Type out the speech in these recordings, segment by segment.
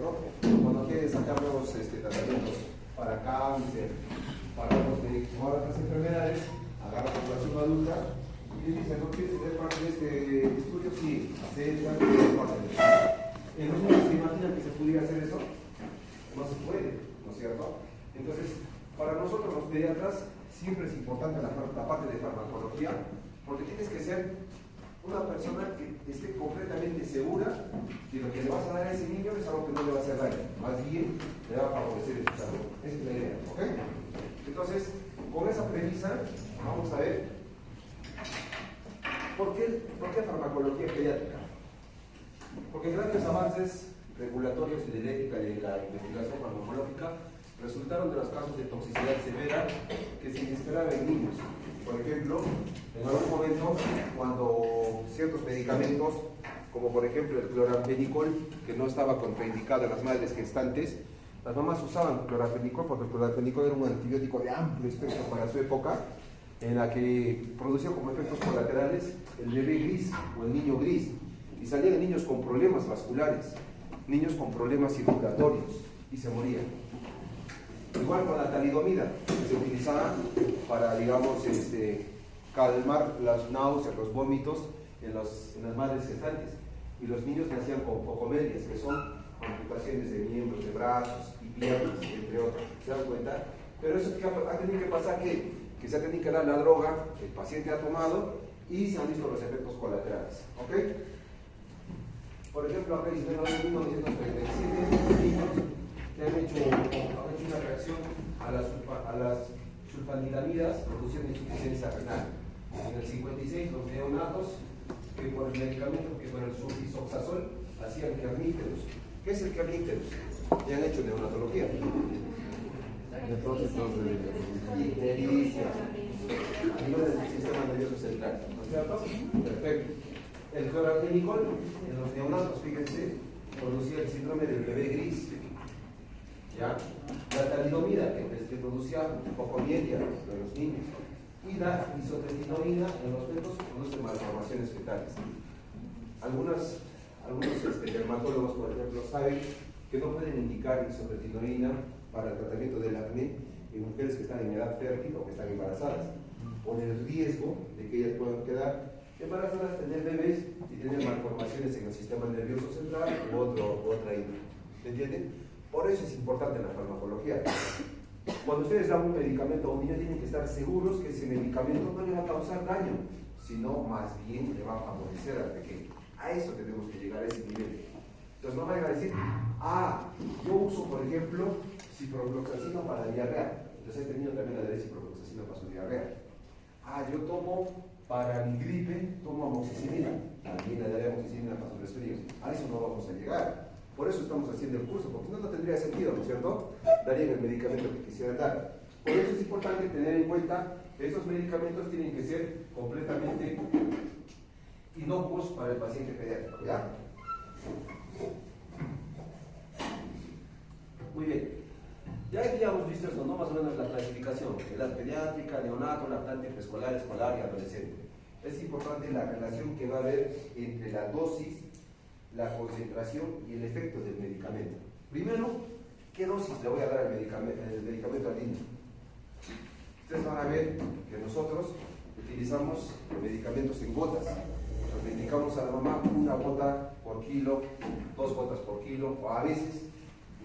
cierto? Cuando quieren sacar nuevos tratamientos para cáncer, para otras enfermedades, agarran la población adulta y les dicen, ¿no quieres ser parte de este estudio? Sí, aceptan, en los niños se imaginan que se pudiera hacer eso, no se puede, ¿no es cierto? Entonces, para nosotros los pediatras siempre es importante la parte de farmacología, porque tienes que ser una persona que esté completamente segura que lo que le vas a dar a ese niño es algo que no le va a hacer daño, más bien le va a favorecer en su salud. Esa es la idea, ¿ok? Entonces, con esa premisa, vamos a ver ¿por qué farmacología pediátrica? Porque grandes avances regulatorios y de la ética de la investigación farmacológica resultaron de los casos de toxicidad severa que se esperaba en niños. Por ejemplo, en algún momento, cuando ciertos medicamentos, como por ejemplo el cloramfenicol, que no estaba contraindicado en las madres gestantes, las mamás usaban cloramfenicol porque el cloramfenicol era un antibiótico de amplio espectro para su época, en la que producía como efectos colaterales el bebé gris o el niño gris, y salían niños con problemas vasculares, niños con problemas circulatorios, y se morían. Igual con la talidomida, que se utilizaba para, digamos, calmar las náuseas, los vómitos en las madres gestantes. Y los niños nacían con focomelias, que son amputaciones de miembros, de brazos y piernas, entre otros. ¿Se dan cuenta? Pero eso ha tenido que pasar que se ha tenido que dar la droga, el paciente ha tomado y se han visto los efectos colaterales. ¿Ok? Por ejemplo, acá dice en 1937 niños que han hecho una reacción a las sulfanilamidas produciendo insuficiencia renal. En el 56 los neonatos que por el medicamento, que por el sulfisoxazol hacían kerníteros. ¿Qué es el kerníteros? Ya han hecho neonatología. Entonces, ictericia, a nivel del sistema nervioso central. ¿No es cierto? Perfecto. El cloramfenicol en los neonatos, fíjense, producía el síndrome del bebé gris. ¿Ya? La talidomida, que producía focomielia de los niños. Y la isotretinoína en los fetos produce malformaciones fetales. Algunos dermatólogos, por ejemplo, saben que no pueden indicar isotretinoína para el tratamiento del acné en mujeres que están en edad fértil o que están embarazadas, por el riesgo de que ellas puedan quedar embarazadas, tener bebés y tener malformaciones en el sistema nervioso central u otra índole. ¿Me entienden? Por eso es importante la farmacología. Cuando ustedes dan un medicamento a un niño, tienen que estar seguros que ese medicamento no le va a causar daño, sino más bien le va a favorecer al pequeño. A eso tenemos que llegar, a ese nivel. Entonces no vayan a decir, yo uso, por ejemplo, ciprofloxacino para diarrea. Entonces este niño también le daré ciprofloxacino para su diarrea. Yo tomo para mi gripe, tomo amoxicilina. También le daré amoxicilina para sus resfríos. A eso no vamos a llegar. Por eso estamos haciendo el curso, porque no tendría sentido, ¿no es cierto? Darían el medicamento que quisieran dar. Por eso es importante tener en cuenta que estos medicamentos tienen que ser completamente inocuos para el paciente pediátrico, ¿ya? Muy bien. Ya habíamos visto esto, ¿no? Más o menos la clasificación: edad pediátrica, neonato, lactante, preescolar, escolar y adolescente. Es importante la relación que va a haber entre la dosis, la concentración y el efecto del medicamento. Primero, ¿qué dosis le voy a dar al medicamento al niño? Ustedes van a ver que nosotros utilizamos medicamentos en gotas. Nos le indicamos a la mamá 1 gota por kilo, 2 gotas por kilo, o a veces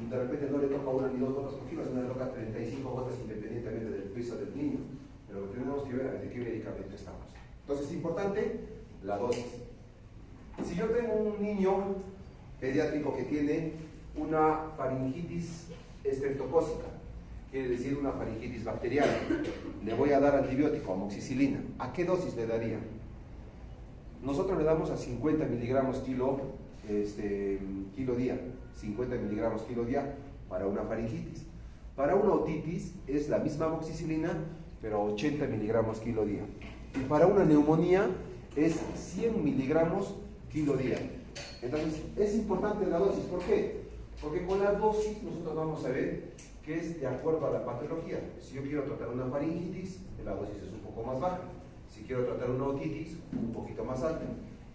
de repente no le toca 1 ni 2 gotas por kilo, sino le toca 35 gotas independientemente del peso del niño. Pero tenemos que ver de qué medicamento estamos. Entonces es importante la dosis. Si yo tengo un niño pediátrico que tiene una faringitis estreptocócica, quiere decir una faringitis bacteriana, le voy a dar antibiótico, amoxicilina. ¿A qué dosis le daría? Nosotros le damos a 50 miligramos kilo día, 50 miligramos kilo día para una faringitis. Para una otitis es la misma amoxicilina, pero a 80 miligramos kilo día. Y para una neumonía es 100 miligramos kilo día. Entonces, es importante la dosis. ¿Por qué? Porque con la dosis nosotros vamos a ver que es de acuerdo a la patología. Si yo quiero tratar una faringitis, la dosis es un poco más baja. Si quiero tratar una otitis, un poquito más alta.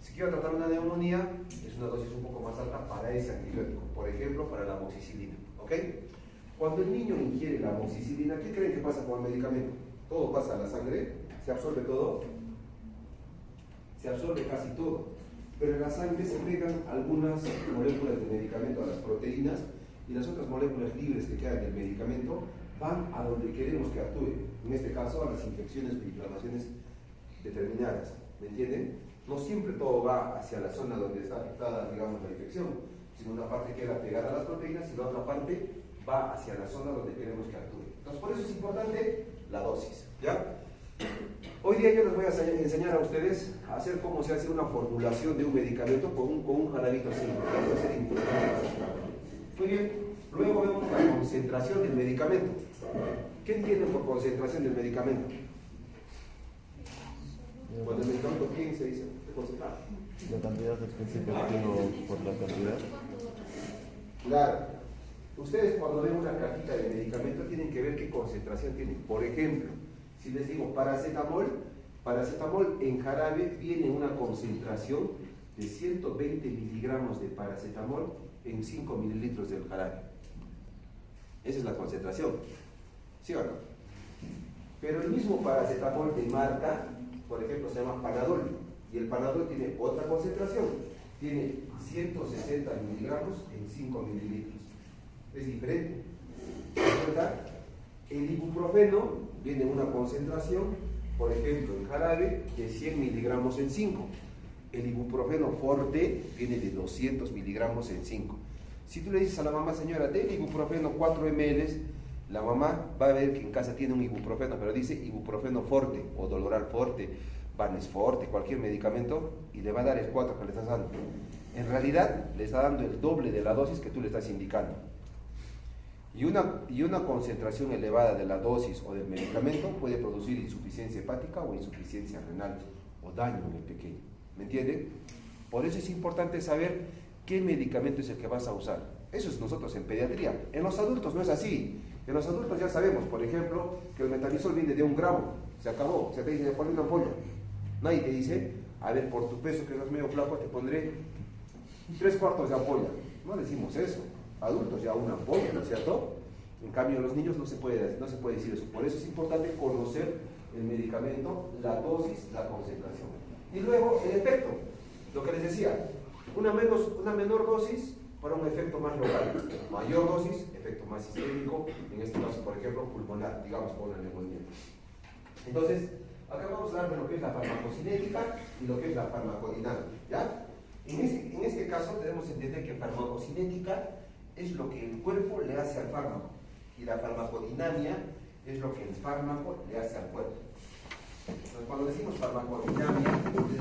Si quiero tratar una neumonía, es una dosis un poco más alta para ese antibiótico, por ejemplo, para la amoxicilina. ¿Ok? Cuando el niño ingiere la amoxicilina, ¿qué creen que pasa con el medicamento? Todo pasa a la sangre, se absorbe todo, se absorbe casi todo, pero en la sangre se pegan algunas moléculas de medicamento a las proteínas y las otras moléculas libres que quedan del medicamento van a donde queremos que actúe, en este caso a las infecciones o inflamaciones determinadas, ¿me entienden? No siempre todo va hacia la zona donde está afectada, digamos, la infección, sino una parte queda pegada a las proteínas y la otra parte va hacia la zona donde queremos que actúe. Entonces, por eso es importante la dosis, ¿ya? Hoy día yo les voy a enseñar a ustedes a hacer cómo se hace una formulación de un medicamento con un jarabito simple. Esto va a ser importante. Muy bien, luego vemos la concentración del medicamento. ¿Qué entienden por concentración del medicamento? Cuando el medicamento, ¿quién se dice? Concentrado. La cantidad específica por la cantidad. Claro. Ustedes cuando ven una cajita de medicamento tienen que ver qué concentración tiene. Por ejemplo, si les digo paracetamol en jarabe viene una concentración de 120 miligramos de paracetamol en 5 mililitros del jarabe. Esa es la concentración. ¿Sí o no? Pero el mismo paracetamol de marca, por ejemplo, se llama Panadol, y el Panadol tiene otra concentración, tiene 160 miligramos en 5 mililitros. Es diferente. ¿Verdad? El ibuprofeno viene en una concentración, por ejemplo, en jarabe, de 100 miligramos en 5. El ibuprofeno forte viene de 200 miligramos en 5. Si tú le dices a la mamá, señora, den ibuprofeno 4 ml, la mamá va a ver que en casa tiene un ibuprofeno, pero dice ibuprofeno forte o Doloral forte, Vanes forte, cualquier medicamento, y le va a dar el 4 que le estás dando. En realidad, le está dando el doble de la dosis que tú le estás indicando. Y una concentración elevada de la dosis o del medicamento puede producir insuficiencia hepática o insuficiencia renal o daño en el pequeño. ¿Me entienden? Por eso es importante saber qué medicamento es el que vas a usar. Eso es nosotros en pediatría. En los adultos no es así. En los adultos ya sabemos, por ejemplo, que el metanizol viene de 1 gramo. Se acabó. Se te dice, ponle una ampolla. Nadie te dice, a ver, por tu peso que eres medio flaco, te pondré 3/4 de ampolla. No decimos eso. Adultos ya una ampolla, ¿no es cierto? En cambio, en los niños no se puede decir eso. Por eso es importante conocer el medicamento, la dosis, la concentración. Y luego el efecto. Lo que les decía, una menor dosis para un efecto más local. Mayor dosis, efecto más sistémico, en este caso, por ejemplo, pulmonar, digamos, por una neumonía. Entonces, acá vamos a hablar de lo que es la farmacocinética y lo que es la farmacodinámica, ¿ya? En este caso tenemos que entender que farmacocinética es lo que el cuerpo le hace al fármaco y la farmacodinamia es lo que el fármaco le hace al cuerpo. Entonces, cuando decimos farmacodinamia,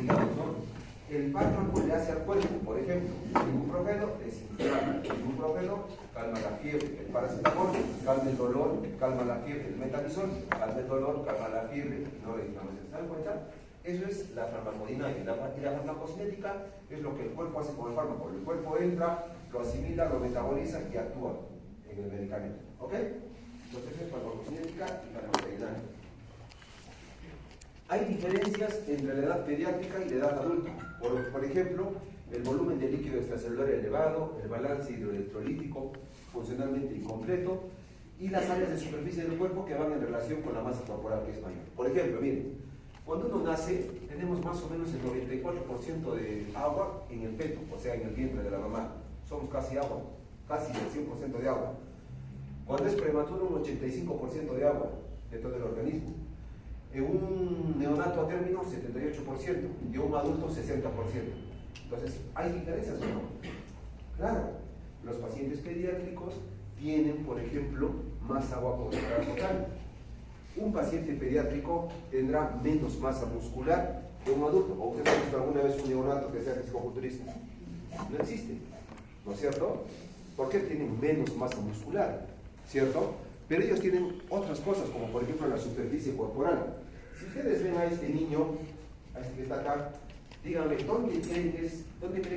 digamos, ¿no? El fármaco le hace al cuerpo, por ejemplo, el ibuprofeno desinflama, el ibuprofeno calma la fiebre, el paracetamol calma el dolor, calma la fiebre, el metanizol calma el dolor, calma la fiebre, no la inflamación. ¿Se dan cuenta? Eso es la farmacodinamia. Y la farmacocinética es lo que el cuerpo hace con el fármaco. El cuerpo entra, lo asimila, lo metaboliza y actúa en el medicamento. ¿Ok? Entonces es farmacocinética y farmacodinámica. Hay diferencias entre la edad pediátrica y la edad adulta. Por ejemplo, el volumen de líquido extracelular elevado, el balance hidroelectrolítico funcionalmente incompleto y las áreas de superficie del cuerpo que van en relación con la masa corporal que es mayor. Por ejemplo, miren, cuando uno nace tenemos más o menos el 94% de agua en el feto, o sea, en el vientre de la mamá. Somos casi agua, casi el 100% de agua. Cuando es prematuro, un 85% de agua de todo el organismo. En un neonato a término, 78%, y un adulto, 60%. Entonces, ¿hay diferencias o no? Claro, los pacientes pediátricos tienen, por ejemplo, más agua corporal total. Un paciente pediátrico tendrá menos masa muscular que un adulto. ¿O usted ha visto alguna vez un neonato que sea fisicoculturista? No existe, ¿no es cierto? Porque tienen menos masa muscular, ¿cierto? Pero ellos tienen otras cosas, como por ejemplo la superficie corporal. Si ustedes ven a este niño, a este que está acá, díganme, ¿dónde creen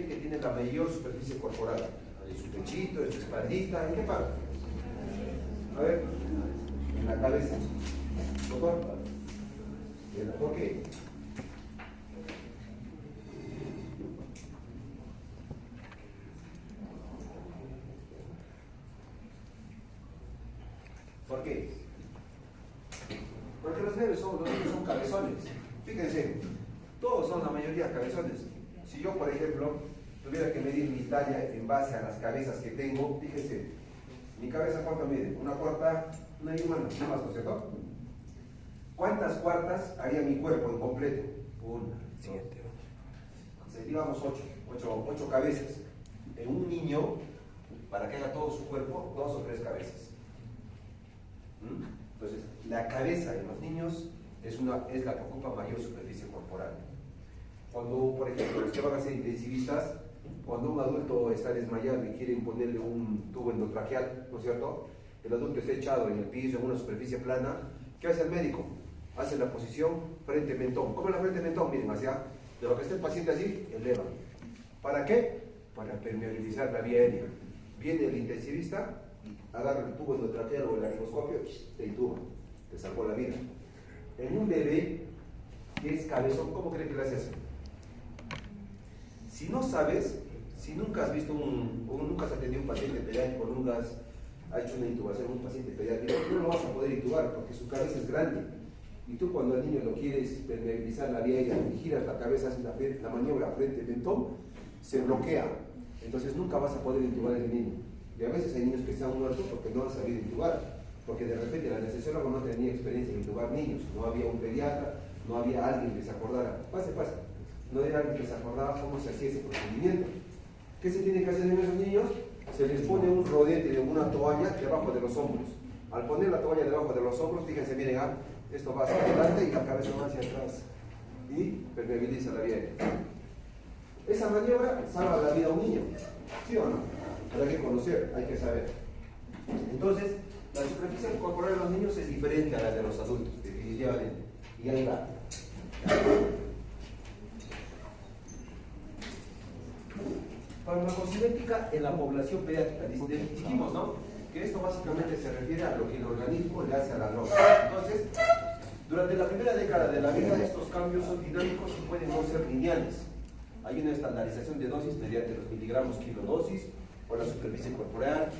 que tiene la mayor superficie corporal? ¿En su pechito, en su espaldita? ¿En qué parte? A ver, en la cabeza. ¿Doctor? ¿Por qué? ¿Por qué? Porque los niños son cabezones. Fíjense, todos son la mayoría cabezones. Si yo, por ejemplo, tuviera que medir mi talla en base a las cabezas que tengo, fíjense, mi cabeza ¿cuánto mide? Una cuarta, una y humana, no más, ¿no es cierto? ¿Cuántas cuartas haría mi cuerpo en completo? Una, 7, 8. Digamos 8 cabezas. En un niño, para que haga todo su cuerpo, 2 o 3 cabezas. Entonces, la cabeza en los niños es la que ocupa mayor superficie corporal. Cuando, por ejemplo, los que van a ser intensivistas, cuando un adulto está desmayado y quieren ponerle un tubo endotraqueal, ¿no es cierto? El adulto está echado en el piso, en una superficie plana. ¿Qué hace el médico? Hace la posición frente-mentón. ¿Cómo es la frente-mentón? Miren, hacia de lo que esté el paciente así, eleva. ¿Para qué? Para permeabilizar la vía aérea. Viene el intensivista, agarra el tubo endotraqueal o el laringoscopio, te intuba, te salvó la vida. En un bebé que es cabezón, ¿cómo creen que le hace eso? Si no sabes, si nunca has visto nunca has atendido a un paciente pediátrico, nunca has hecho una intubación a un paciente pediátrico, no lo vas a poder intubar porque su cabeza es grande. Y tú cuando al niño lo quieres permeabilizar la vía aérea y giras la cabeza, haces la maniobra frente-mentón, se bloquea. Entonces nunca vas a poder intubar al niño. Y a veces hay niños que están muertos porque no han sabido intubar, porque de repente el anestesiólogo no tenía experiencia en intubar niños, no había un pediatra, no había alguien que se acordara. Pase. No era alguien que se acordaba cómo se hacía ese procedimiento. ¿Qué se tiene que hacer en esos niños? Se les pone un rodete de una toalla debajo de los hombros. Al poner la toalla debajo de los hombros, fíjense, miren, esto va hacia adelante y la cabeza va hacia atrás. Y permeabiliza la vía aérea. Esa maniobra salva la vida a un niño. ¿Sí o no? Pero hay que conocer, hay que saber. Entonces, la superficie corporal de los niños es diferente a la de los adultos, definitivamente. Y ahí va. Farmacocinética en la población pediátrica. Dijimos, ¿no? Que esto básicamente se refiere a lo que el organismo le hace a la droga. Entonces, durante la primera década de la vida, estos cambios son dinámicos y pueden no ser lineales. Hay una estandarización de dosis mediante los miligramos kilodosis o la superficie corporal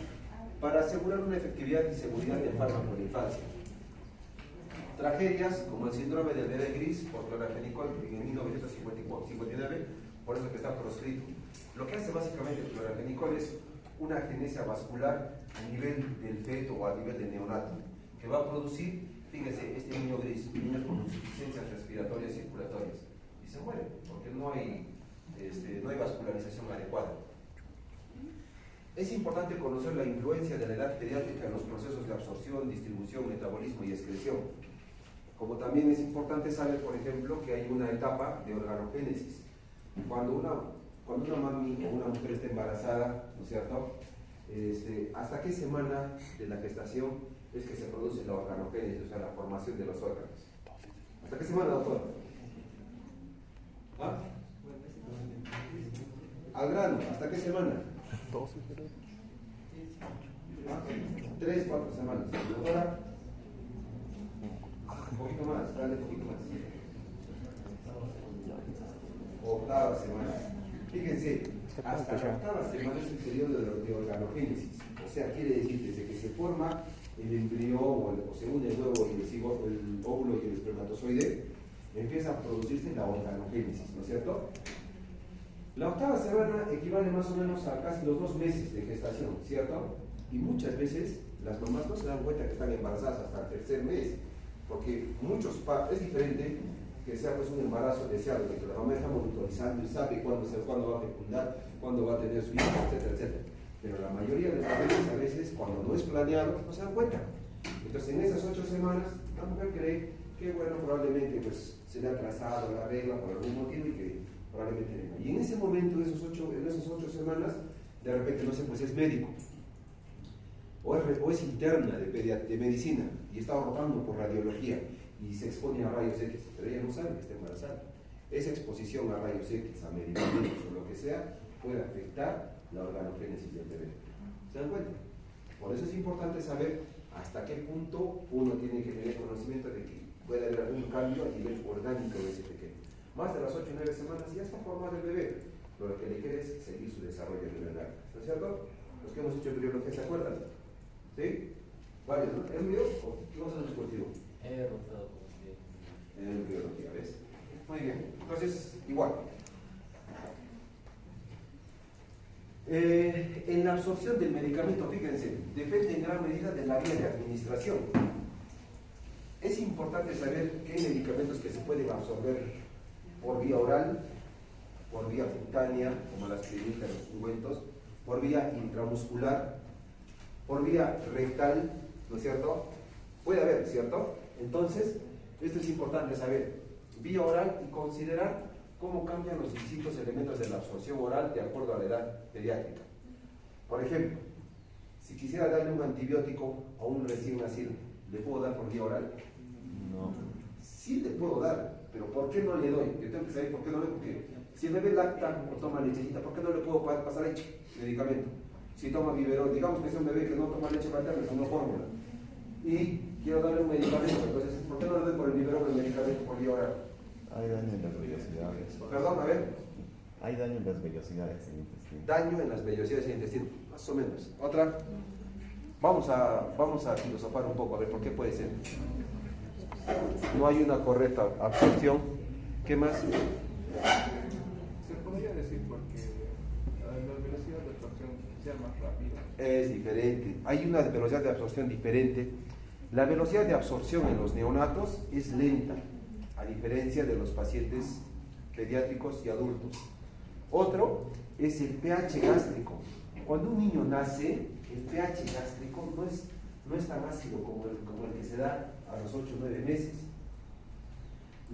para asegurar una efectividad y seguridad del fármaco en la infancia. Tragedias como el síndrome del bebé gris por clorafenicol en 1959, por eso que está proscrito. Lo que hace básicamente el clorafenicol es una agenesia vascular a nivel del feto o a nivel del neonato, que va a producir, fíjense, este niño gris, niños con insuficiencias respiratorias y circulatorias, y se muere, porque no hay vascularización adecuada. Es importante conocer la influencia de la edad pediátrica en los procesos de absorción, distribución, metabolismo y excreción. Como también es importante saber, por ejemplo, que hay una etapa de organogénesis. Cuando una mami o una mujer está embarazada, ¿no es cierto? ¿Hasta qué semana de la gestación es que se produce la organogénesis, o sea, la formación de los órganos? ¿Hasta qué semana, doctor? ¿Ah? Al grano, ¿hasta qué semana? 3, 4 semanas. Doctora, un poquito más, dale un poquito más. Octava semana. Fíjense, hasta la octava semana es el periodo de organogénesis. O sea, quiere decir desde que se forma el embrión o se une el huevo y el óvulo y el espermatozoide, empieza a producirse la organogénesis, ¿no es cierto? La octava semana equivale más o menos a casi los 2 meses de gestación, ¿cierto? Y muchas veces las mamás no se dan cuenta que están embarazadas hasta el tercer mes, porque es diferente que sea pues un embarazo deseado, que la mamá está monitorizando y sabe cuándo va a fecundar, cuándo va a tener su hijo, etcétera, etcétera. Pero la mayoría de las veces, a veces, cuando no es planeado, no se dan cuenta. Entonces, en esas 8 semanas, la mujer cree que, bueno, probablemente pues, se le ha atrasado la regla por algún motivo y que probablemente venga. Y en ese momento, en esas 8 semanas, de repente, no sé, pues es médico. O es interna de medicina y está rotando por radiología y se expone a rayos X, pero ella no sabe que está embarazada. Esa exposición a rayos X, a medicamentos o lo que sea, puede afectar la organogénesis del bebé. ¿Se dan cuenta? Por eso es importante saber hasta qué punto uno tiene que tener conocimiento de que puede haber algún cambio a nivel orgánico de ese pequeño. Más de las 8 o 9 semanas ya está formado el bebé, pero lo que le queda es seguir su desarrollo embrionario. ¿No es cierto? Los que hemos hecho embriología, ¿se acuerdan? ¿Sí? Varios, ¿no? ¿Es mío o qué vamos a hacer contigo? He rotado como que. En biología, ¿ves? Muy bien. Entonces, igual. En la absorción del medicamento, fíjense, depende en gran medida de la vía de administración. Es importante saber qué medicamentos que se pueden absorber por vía oral, por vía cutánea, como las aspirina, los ungüentos, por vía intramuscular, por vía rectal, ¿no es cierto? Puede haber, ¿cierto? Entonces, esto es importante saber. Vía oral y considerar cómo cambian los distintos elementos de la absorción oral de acuerdo a la edad pediátrica. Por ejemplo, si quisiera darle un antibiótico a un recién nacido, ¿le puedo dar por vía oral? No. Sí le puedo dar, pero ¿por qué no le doy? Yo tengo que saber por qué no le doy, porque si el bebé lacta o toma lechecita, ¿por qué no le puedo pasar leche, medicamento? Si toma biberón, digamos que es un bebé que no toma leche materna, es una fórmula, y quiero darle un medicamento, entonces, ¿por qué no le doy por el biberón el medicamento por vía oral? Hay daño en las vellosidades. Perdón, a ver. Hay daño en las vellosidades del intestino. Daño en las vellosidades del intestino, más o menos. Otra. Vamos a filosofar un poco, a ver por qué puede ser. No hay una correcta absorción. ¿Qué más? Se podría decir porque la velocidad de absorción sea más rápida. Es diferente. Hay una velocidad de absorción diferente. La velocidad de absorción en los neonatos es lenta, a diferencia de los pacientes pediátricos y adultos. Otro es el pH gástrico. Cuando un niño nace, el pH gástrico no es tan ácido como el que se da a los 8 o 9 meses.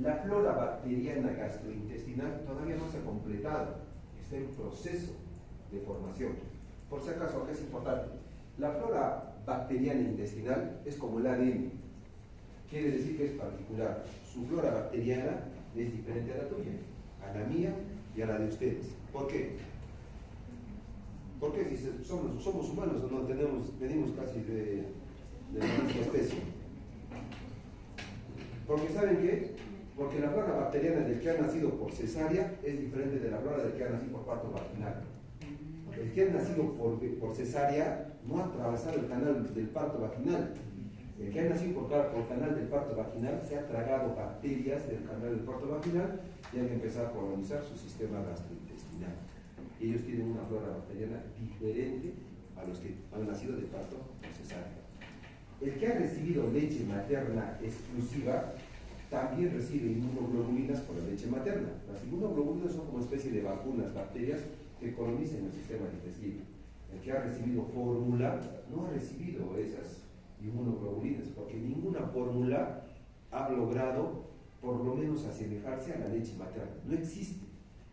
La flora bacteriana gastrointestinal todavía no se ha completado, está en proceso de formación. Por si acaso, acá es importante. La flora bacteriana intestinal es como el ADN, quiere decir que es particular. Su flora bacteriana es diferente a la tuya, a la mía y a la de ustedes. ¿Por qué? Porque si somos humanos, no venimos casi de la misma especie. Porque ¿saben qué? Porque la flora bacteriana del que ha nacido por cesárea es diferente de la flora del que ha nacido por parto vaginal. El que ha nacido por cesárea no ha atravesado el canal del parto vaginal. El que ha nacido por canal del parto vaginal se ha tragado bacterias del canal del parto vaginal y han empezado a colonizar su sistema gastrointestinal. Ellos tienen una flora bacteriana diferente a los que han nacido de parto por cesárea. El que ha recibido leche materna exclusiva también recibe inmunoglobulinas por la leche materna. Las inmunoglobulinas son como una especie de vacunas, bacterias que colonizan el sistema digestivo. El que ha recibido fórmula no ha recibido esas inmunoglobulinas, porque ninguna fórmula ha logrado por lo menos asemejarse a la leche materna. No existe.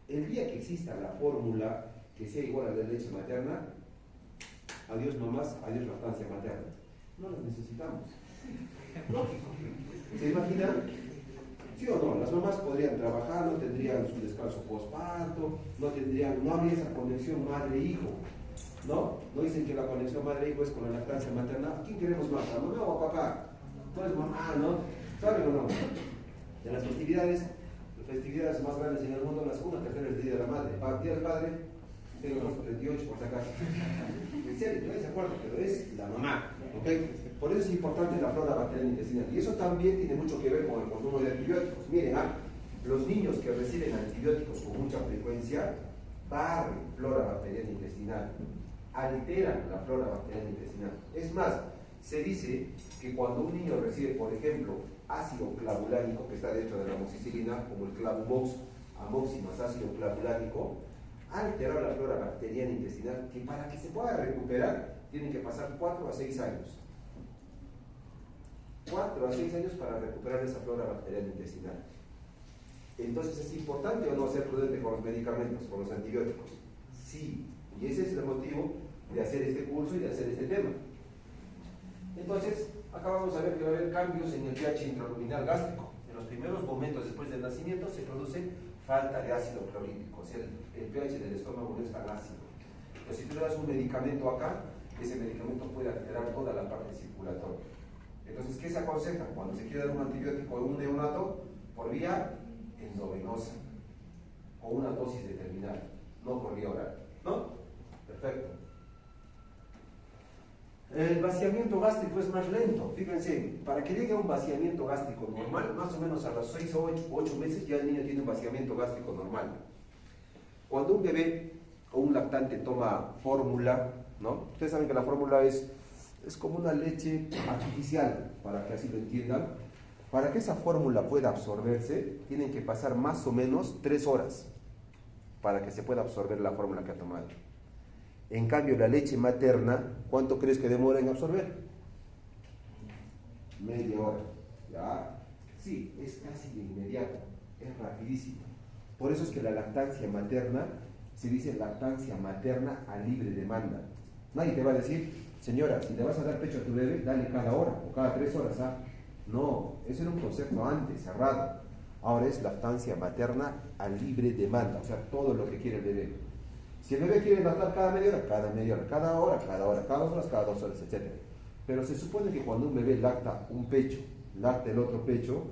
El día que exista la fórmula que sea igual a la leche materna, adiós mamás, adiós lactancia materna. No las necesitamos. Lógico. ¿Se imaginan? ¿Sí o no? Las mamás podrían trabajar, no tendrían su descanso postparto, no habría esa conexión madre-hijo. ¿No? No dicen que la conexión madre-hijo es con la lactancia materna. ¿A quién queremos más? ¿A mamá o a papá? Tú eres mamá, ¿no? ¿Saben o no? De las festividades más grandes en el mundo, la segunda, tercera es el Día de la Madre. Día del Padre, tengo los 38 por si acaso. En serio, no es de acuerdo, pero es la mamá. ¿Okay? Por eso es importante la flora bacteriana intestinal. Y eso también tiene mucho que ver con el consumo de antibióticos. Miren, los niños que reciben antibióticos con mucha frecuencia barren flora bacteriana intestinal, alteran la flora bacteriana intestinal. Es más, se dice que cuando un niño recibe, por ejemplo, ácido clavulánico, que está dentro de la amoxicilina, como el clavumox, amoxi más ácido clavulánico, altera la flora bacteriana intestinal, que para que se pueda recuperar, tienen que pasar 4 a 6 años. 4 a 6 años para recuperar esa flora bacteriana intestinal. Entonces, ¿es importante o no ser prudente con los medicamentos, con los antibióticos? Sí, y ese es el motivo de hacer este curso y de hacer este tema. Entonces, acá vamos a ver que va a haber cambios en el pH intraluminal gástrico. En los primeros momentos después del nacimiento se produce falta de ácido clorhídrico, o sea, el pH del estómago no es tan ácido. Pero si tú le das un medicamento acá, ese medicamento puede alterar toda la parte circulatoria. Entonces, ¿qué se aconseja? Cuando se quiere dar un antibiótico a un neonato, por vía endovenosa o una dosis determinada, no por vía oral. ¿No? Perfecto. El vaciamiento gástrico es más lento. Fíjense, para que llegue a un vaciamiento gástrico normal, más o menos a los 6 o 8 meses ya el niño tiene un vaciamiento gástrico normal. Cuando un bebé o un lactante toma fórmula, ¿no? Ustedes saben que la fórmula es como una leche artificial, para que así lo entiendan. Para que esa fórmula pueda absorberse, tienen que pasar más o menos 3 horas para que se pueda absorber la fórmula que ha tomado. En cambio, la leche materna, ¿cuánto crees que demora en absorber? Media hora. ¿Ya? Sí, es casi de inmediato, es rapidísimo. Por eso es que la lactancia materna se dice lactancia materna a libre demanda. Nadie te va a decir, señora, si te vas a dar pecho a tu bebé, dale cada hora o cada 3 horas. ¿Ah? No, eso era un concepto antes, cerrado. Ahora es lactancia materna a libre demanda, o sea, todo lo que quiere el bebé. Si el bebé quiere lactar cada media hora, cada hora, cada 2 horas, cada 2 horas, etc. Pero se supone que cuando un bebé lacta un pecho, lacta el otro pecho,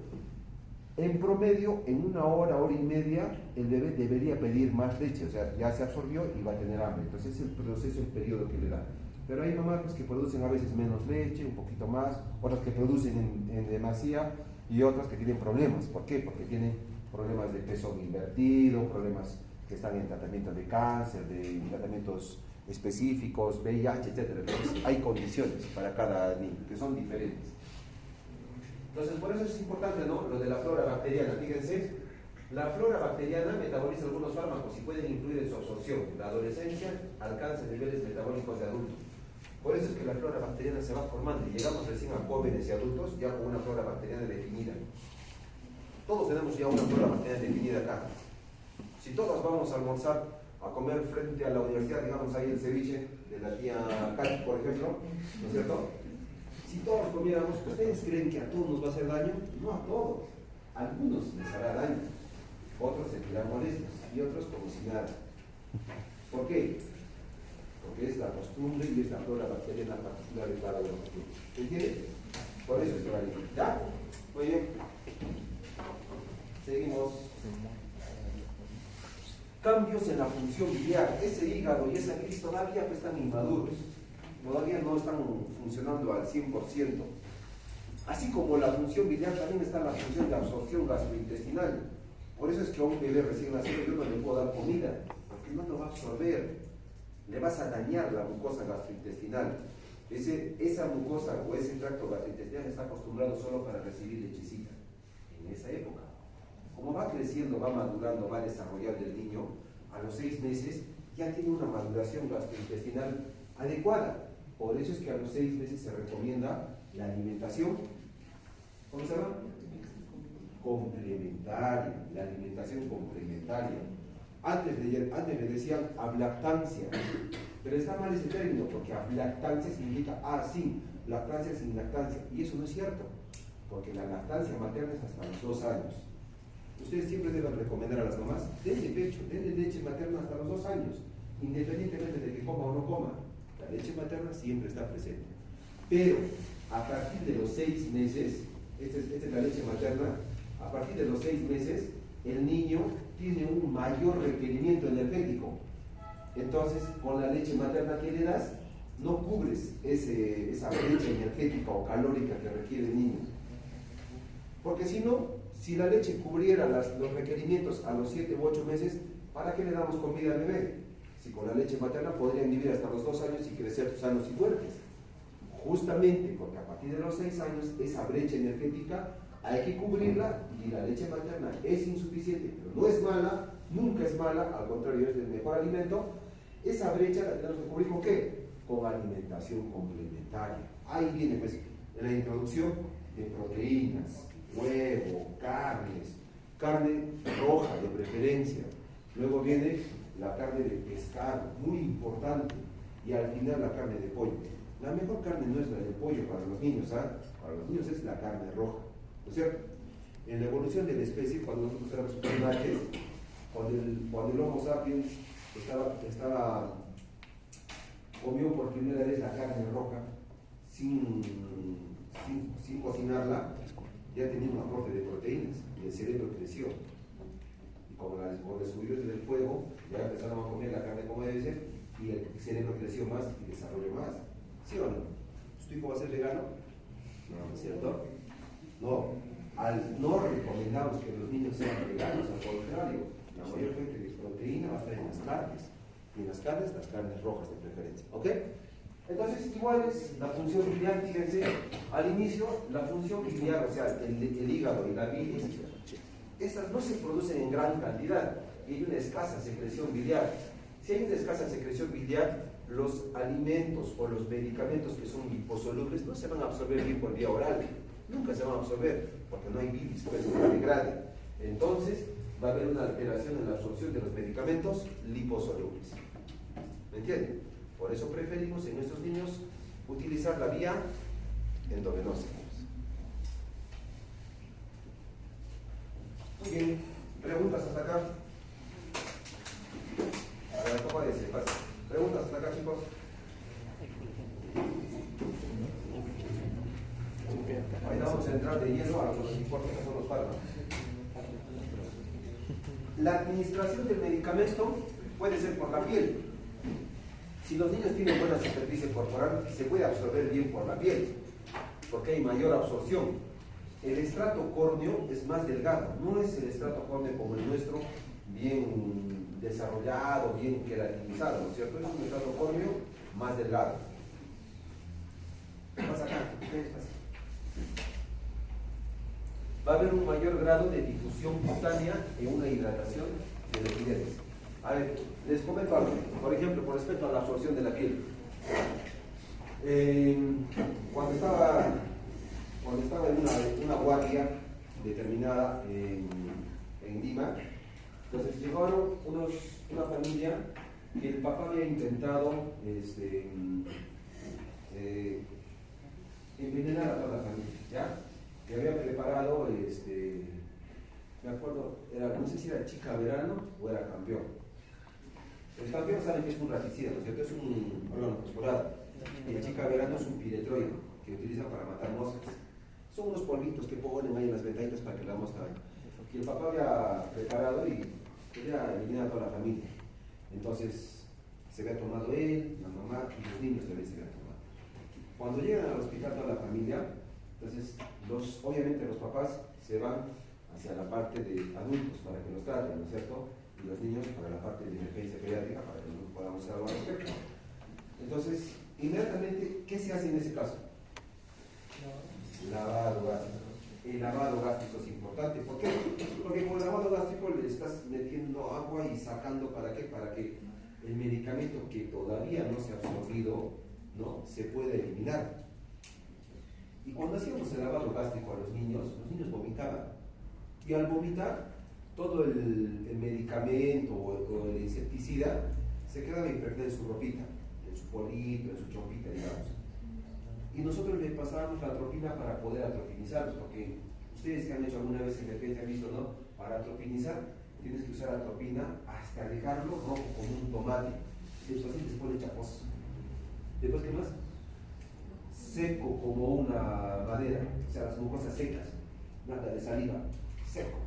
en promedio, en 1 hora, hora y media, el bebé debería pedir más leche, o sea, ya se absorbió y va a tener hambre. Entonces es el proceso, el periodo que le da. Pero hay mamás pues, que producen a veces menos leche, un poquito más, otras que producen en demasía y otras que tienen problemas. ¿Por qué? Porque tienen problemas de peso invertido, problemas que están en tratamiento de cáncer, de tratamientos específicos, VIH, etc. Entonces hay condiciones para cada niño que son diferentes. Entonces por eso es importante, ¿no? Lo de la flora bacteriana. Fíjense, la flora bacteriana metaboliza algunos fármacos y pueden influir en su absorción. La adolescencia alcanza niveles metabólicos de adultos. Por eso es que la flora bacteriana se va formando y llegamos recién a jóvenes y adultos ya con una flora bacteriana definida. Todos tenemos ya una flora bacteriana definida acá. Si todos vamos a almorzar, a comer frente a la universidad, digamos ahí el ceviche de la tía Katy, por ejemplo, ¿no es cierto? Si todos comiéramos, ¿ustedes creen que a todos nos va a hacer daño? No a todos. A algunos les hará daño, otros sentirán molestos y otros como si nada. ¿Por qué? Porque es la costumbre y es la flora bacteriana particular de cada uno. ¿Se entiende? Por eso es que va bien. ¿Ya? Muy bien. Seguimos. Cambios en la función biliar. Ese hígado y esa bilis todavía pues, están inmaduros. Todavía no están funcionando al 100%. Así como la función biliar, también está la función de absorción gastrointestinal. Por eso es que a un bebé recién nacido yo no le puedo dar comida, porque no lo va a absorber. Le vas a dañar la mucosa gastrointestinal. Esa mucosa o ese tracto gastrointestinal está acostumbrado solo para recibir lechecita. En esa época, como va creciendo, va madurando, va desarrollando el niño, a los 6 meses ya tiene una maduración gastrointestinal adecuada. Por eso es que a los 6 meses se recomienda la alimentación, ¿cómo se llama? Complementaria, la alimentación complementaria. Antes le decían ablactancia, pero está mal ese término, porque ablactancia significa, sí, lactancia sin lactancia, y eso no es cierto, porque la lactancia materna es hasta los 2 años. Ustedes siempre deben recomendar a las mamás, denle pecho, denle leche materna hasta los 2 años, independientemente de que coma o no coma. La leche materna siempre está presente. Pero a partir de los 6 meses, esta es la leche materna, a partir de los 6 meses, el niño tiene un mayor requerimiento energético. Entonces, con la leche materna que le das, no cubres esa brecha energética o calórica que requiere el niño. Porque si no, si la leche cubriera los requerimientos a los 7 u 8 meses, ¿para qué le damos comida al bebé? Si con la leche materna podrían vivir hasta los 2 años y crecer sanos y fuertes. Justamente porque a partir de los 6 años, esa brecha energética hay que cubrirla y la leche materna es insuficiente, pero no es mala, nunca es mala, al contrario, es el mejor alimento. Esa brecha la tenemos que cubrir ¿con qué? Con alimentación complementaria. Ahí viene pues la introducción de proteínas, huevo, carne roja de preferencia. Luego viene la carne de pescado, muy importante, y al final la carne de pollo. La mejor carne no es la de pollo para los niños, para los niños es la carne roja. ¿No es cierto? En la evolución de la especie, cuando nosotros éramos primates, cuando el Homo sapiens comió por primera vez la carne roja sin cocinarla, ya tenía un aporte de proteínas y el cerebro creció. Y como por descubrirse del fuego, ya empezaron a comer la carne como debe ser y el cerebro creció más y desarrolló más. ¿Sí o no? ¿Tu hijo va a ser vegano? No, ¿es cierto? No. No recomendamos que los niños sean veganos, al contrario, la mayor fuente de proteína va a estar en las carnes. Y en las carnes rojas de preferencia. ¿Ok? Entonces, igual es la función biliar, fíjense, al inicio, la función biliar, o sea, el hígado y la bilis, estas no se producen en gran cantidad, y hay una escasa secreción biliar. Si hay una escasa secreción biliar, los alimentos o los medicamentos que son liposolubles no se van a absorber bien por vía oral, nunca se van a absorber, porque no hay bilis, pues no se degrade. Entonces, va a haber una alteración en la absorción de los medicamentos liposolubles. ¿Me entienden? Por eso preferimos en nuestros niños utilizar la vía endovenosa. Muy bien, preguntas hasta acá. A ver, ¿cómo dice? Preguntas hasta acá, chicos. Ahí vamos a entrar de lleno a lo que nos importa, que son los fármacos. La administración del medicamento puede ser por la piel. Si los niños tienen buena superficie corporal, se puede absorber bien por la piel, porque hay mayor absorción. El estrato córneo es más delgado, no es el estrato córneo como el nuestro, bien desarrollado, bien queratinizado, ¿no es cierto? Es un estrato córneo más delgado. ¿Qué pasa acá? ¿Qué les pasa? Va a haber un mayor grado de difusión cutánea y una hidratación de la epidermis. A ver, les comento algo. Por ejemplo, con respecto a la absorción de la piel. Cuando estaba en una guardia determinada en Lima, entonces llegaron una familia que el papá había intentado envenenar a toda la familia, ¿ya? Que había preparado, me acuerdo, no sé si era chica verano o era campeón. El campeón saben que es un raticida, ¿no es cierto? Es un órgano fosforado. Y el chica verano es un piretroide que utilizan para matar moscas. Son unos polvitos que ponen ahí en las ventanitas para que la mosca vaya. Y el papá había preparado y quería eliminar a toda la familia. Entonces, se había tomado él, la mamá y los niños también se habían tomado. Cuando llegan al hospital toda la familia, entonces obviamente los papás se van hacia la parte de adultos para que los traten, ¿no es cierto? Y los niños para la parte de emergencia pediátrica para que nosotros podamos hacer algo al respecto. Entonces, inmediatamente, ¿qué se hace en ese caso? Lavado gástrico. El lavado gástrico es importante. ¿Por qué? Porque con el lavado gástrico le estás metiendo agua y sacando, ¿para qué? Para que el medicamento que todavía no se ha absorbido, ¿no?, se pueda eliminar. Y cuando hacíamos el lavado gástrico a los niños vomitaban. Y al vomitar, todo el medicamento o el insecticida se quedaba impregnado en su ropita, en su polito, en su chompita, digamos. Y nosotros le pasábamos la atropina para poder atropinizarlos, porque ustedes que han hecho alguna vez emergencia han visto, ¿no? Para atropinizar tienes que usar atropina hasta dejarlo rojo como un tomate. Y los pacientes ponen chaposos. Después, ¿qué más? Seco como una madera, o sea, las mucosas secas, nada de saliva, seco.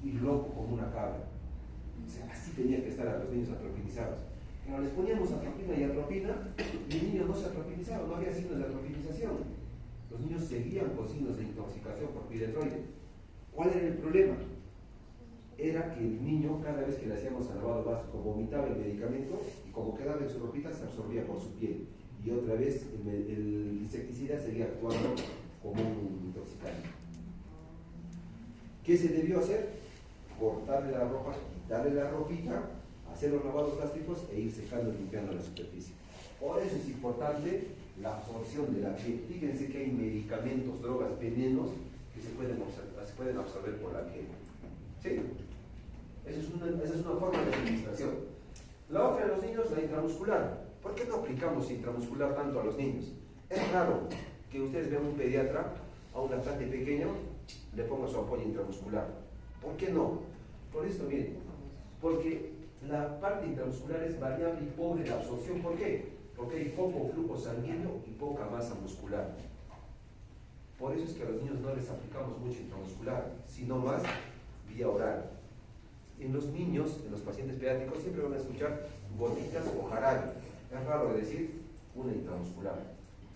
Y loco como una cabra. O sea, así tenía que estar a los niños atropinizados. Pero les poníamos atropina y atropina, y el niño no se atropinizaba, no había signos de atropinización. Los niños seguían con signos de intoxicación por piretroide. ¿Cuál era el problema? Era que el niño, cada vez que le hacíamos el lavado gástrico, vomitaba el medicamento y como quedaba en su ropita, se absorbía por su piel. Y otra vez el insecticida seguía actuando como un intoxicante. ¿Qué se debió hacer? Cortarle la ropa, quitarle la ropita, hacer los lavados gástricos e ir secando y limpiando la superficie. Por eso es importante la absorción de la piel. Fíjense que hay medicamentos, drogas, venenos que se pueden absorber por la piel. ¿Sí? Esa es una forma de administración. La otra de los niños, la intramuscular. ¿Por qué no aplicamos intramuscular tanto a los niños? Es raro que ustedes vean un pediatra a un lactante pequeño, le ponga su apoyo intramuscular. ¿Por qué no? Por esto, miren, porque la parte intramuscular es variable y pobre de absorción. ¿Por qué? Porque hay poco flujo sanguíneo y poca masa muscular. Por eso es que a los niños no les aplicamos mucho intramuscular, sino más vía oral. En los niños, en los pacientes pediátricos, siempre van a escuchar gotitas o jarabe. Es raro decir una intramuscular.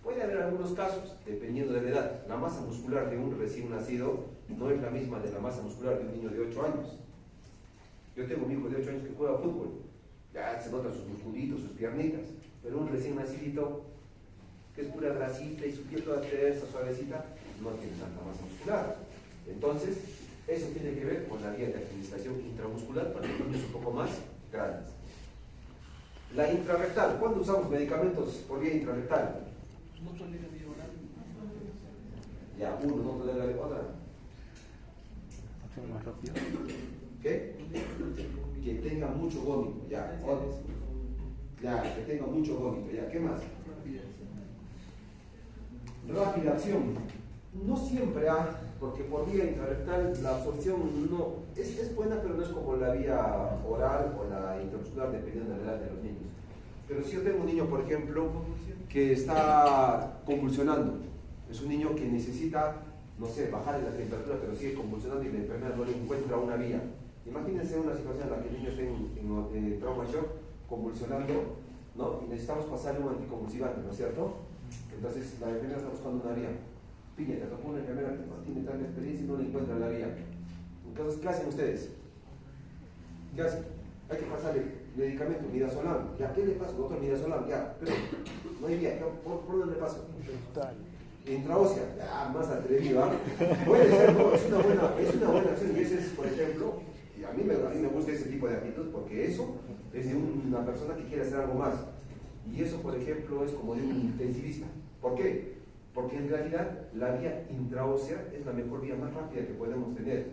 Puede haber algunos casos, dependiendo de la edad. La masa muscular de un recién nacido no es la misma de la masa muscular de un niño de 8 años. Yo tengo un hijo de 8 años que juega fútbol. Ya se notan sus musculitos, sus piernitas. Pero un recién nacidito, que es pura grasita y su piel toda tersa, suavecita, no tiene tanta masa muscular. Entonces, eso tiene que ver con la vía de administración intramuscular para los niños un poco más grandes. La intrarrectal. ¿Cuándo usamos medicamentos por vía intrarrectal? No tolera vía oral. Ya, uno no tolera la otra. Más rápido. ¿Qué? Que tenga mucho vómito. Ya, ya, que tenga mucho vómito. Ya, ¿qué más? Rápida acción. No siempre porque por vía intrarrectal la absorción no es buena, pero no es como la vía oral o la intramuscular, dependiendo de la edad de los niños. Pero si yo tengo un niño, por ejemplo, que está convulsionando, es un niño que necesita, no sé, bajar la temperatura, pero sigue convulsionando y la enfermedad no le encuentra una vía. Imagínense una situación en la que el niño esté en trauma shock, convulsionando, ¿no? Y necesitamos pasarle un anticonvulsivante, ¿no es cierto? Entonces la enfermera está buscando una vía. Piña, te tocó una enfermera que no tiene tanta experiencia y no le encuentra la vía. Entonces, ¿qué hacen ustedes? ¿Qué hacen? Hay que pasarle medicamento, midazolam. ¿Ya qué le pasa, doctor? Midazolam, ya, pero no hay vía. ¿Por dónde le pasa? Intraósea, ya, más atrevido. Puede ser, no, es una buena acción. Y ese es, por ejemplo, y a mí me gusta ese tipo de actitud porque eso es de una persona que quiere hacer algo más. Y eso, por ejemplo, es como de un intensivista. ¿Por qué? Porque en realidad la vía intraósea es la mejor vía más rápida que podemos tener.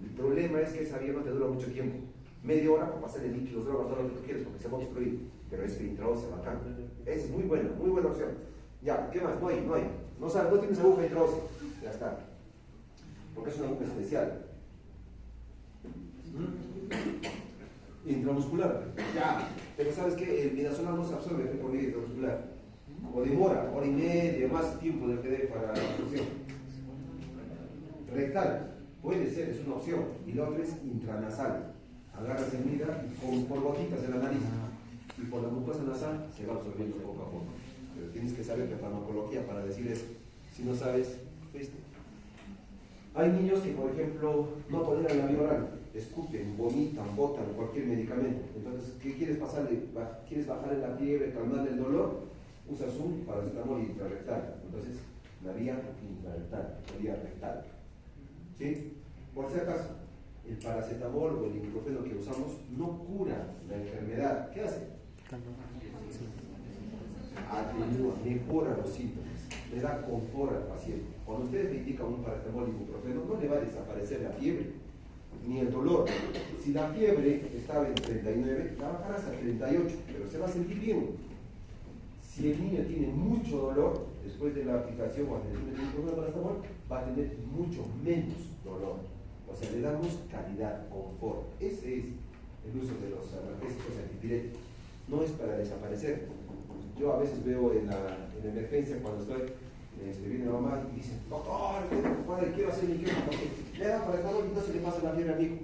El problema es que esa vía no te dura mucho tiempo. Media hora para pasarle líquidos, drogas, todo lo que tú quieres, porque se va a obstruir. Pero es intraósea, bacán. Esa es muy buena opción. Ya, ¿qué más? No hay. No sabes, no tienes aguja intraósea. Ya está. Porque es una aguja especial. Intramuscular. Ya. Pero ¿sabes qué? El midazolam no se absorbe por vía intramuscular. O demora, hora y media, más tiempo del que dé para la absorción. Rectal. Puede ser, es una opción. Y la otra es intranasal. Agarras el mida por gotitas en la nariz. Y por la mucosa nasal se va absorbiendo poco a poco. Pero tienes que saber de farmacología para decir eso. Si no sabes, ¿viste? Hay niños que, por ejemplo, no toleran la vía oral, escupen, vomitan, botan cualquier medicamento. Entonces, ¿qué quieres pasarle? ¿Quieres bajarle la fiebre, calmarle el dolor? Usas un paracetamol intrarrectal. Entonces, la vía intrarrectal, la vía rectal. ¿Sí? Por si acaso, el paracetamol o el ibuprofeno que usamos no cura la enfermedad. ¿Qué hace? Atenúa, mejora los síntomas, le da confort al paciente. Cuando ustedes le indican un paracetamol y ibuprofeno, no le va a desaparecer la fiebre, ni el dolor. Si la fiebre estaba en 39, la bajará hasta 38, pero se va a sentir bien. Si el niño tiene mucho dolor, después de la aplicación o administración del ibuprofeno paracetamol, va a tener mucho menos dolor. O sea, le damos calidad, confort. Ese es el uso de los analgésicos antipiréticos. No es para desaparecer. Yo a veces veo en la emergencia cuando viene la mamá y dice, doctor, quiero hacer mi quema, porque le da paracetamol y no se le pasa la fiebre al hijo.